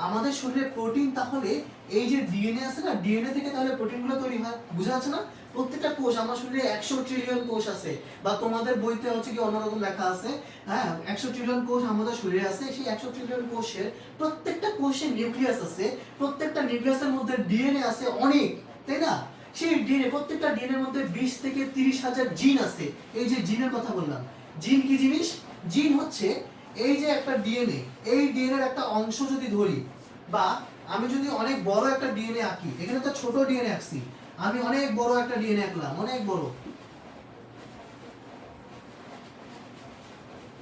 আমাদের শরীরে প্রোটিন, তাহলে এই যে ডিএনএ আছে না, ডিএনএ থেকে তাহলে প্রোটিনগুলো তৈরি হয়। বুঝা যাচ্ছে না? প্রত্যেকটা কোষ, আমার শরীরে 100 ট্রিলিয়ন কোষ আছে, বা তোমাদের বইতে হচ্ছে কি অন্যরকম লেখা আছে, হ্যাঁ, 100 ট্রিলিয়ন কোষ আমাদের শরীরে আছে। সেই 100 ট্রিলিয়ন কোষের প্রত্যেকটা কোষে নিউক্লিয়াস আছে, প্রত্যেকটা নিউক্লিয়াসের মধ্যে ডিএনএ আছে অনেক, তাই না? সেই ডিএনএ, প্রত্যেকটা ডিএনএ এর মধ্যে 20 থেকে 30 হাজার জিন আছে। এই যে জিনের কথা বললাম, জিন কি জিনিস? জিন হচ্ছে এই যে একটা ডিএনএ, এই ডিএনএ এর একটা অংশ যদি ধরি, বা আমি যদি অনেক বড় একটা ডিএনএ আঁকি, এখানে তো ছোট ডিএনএ আঁকছি, আমি অনেক বড় একটা ডিএনএ আঁকলাম, অনেক বড়।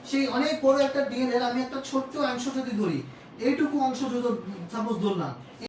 সেই অনেক বড় একটা ডিএনএ আমি একটা ছোট্ট অংশ যদি ধরি, এইটুকু অংশ যদি সাপোজ ধরলাম,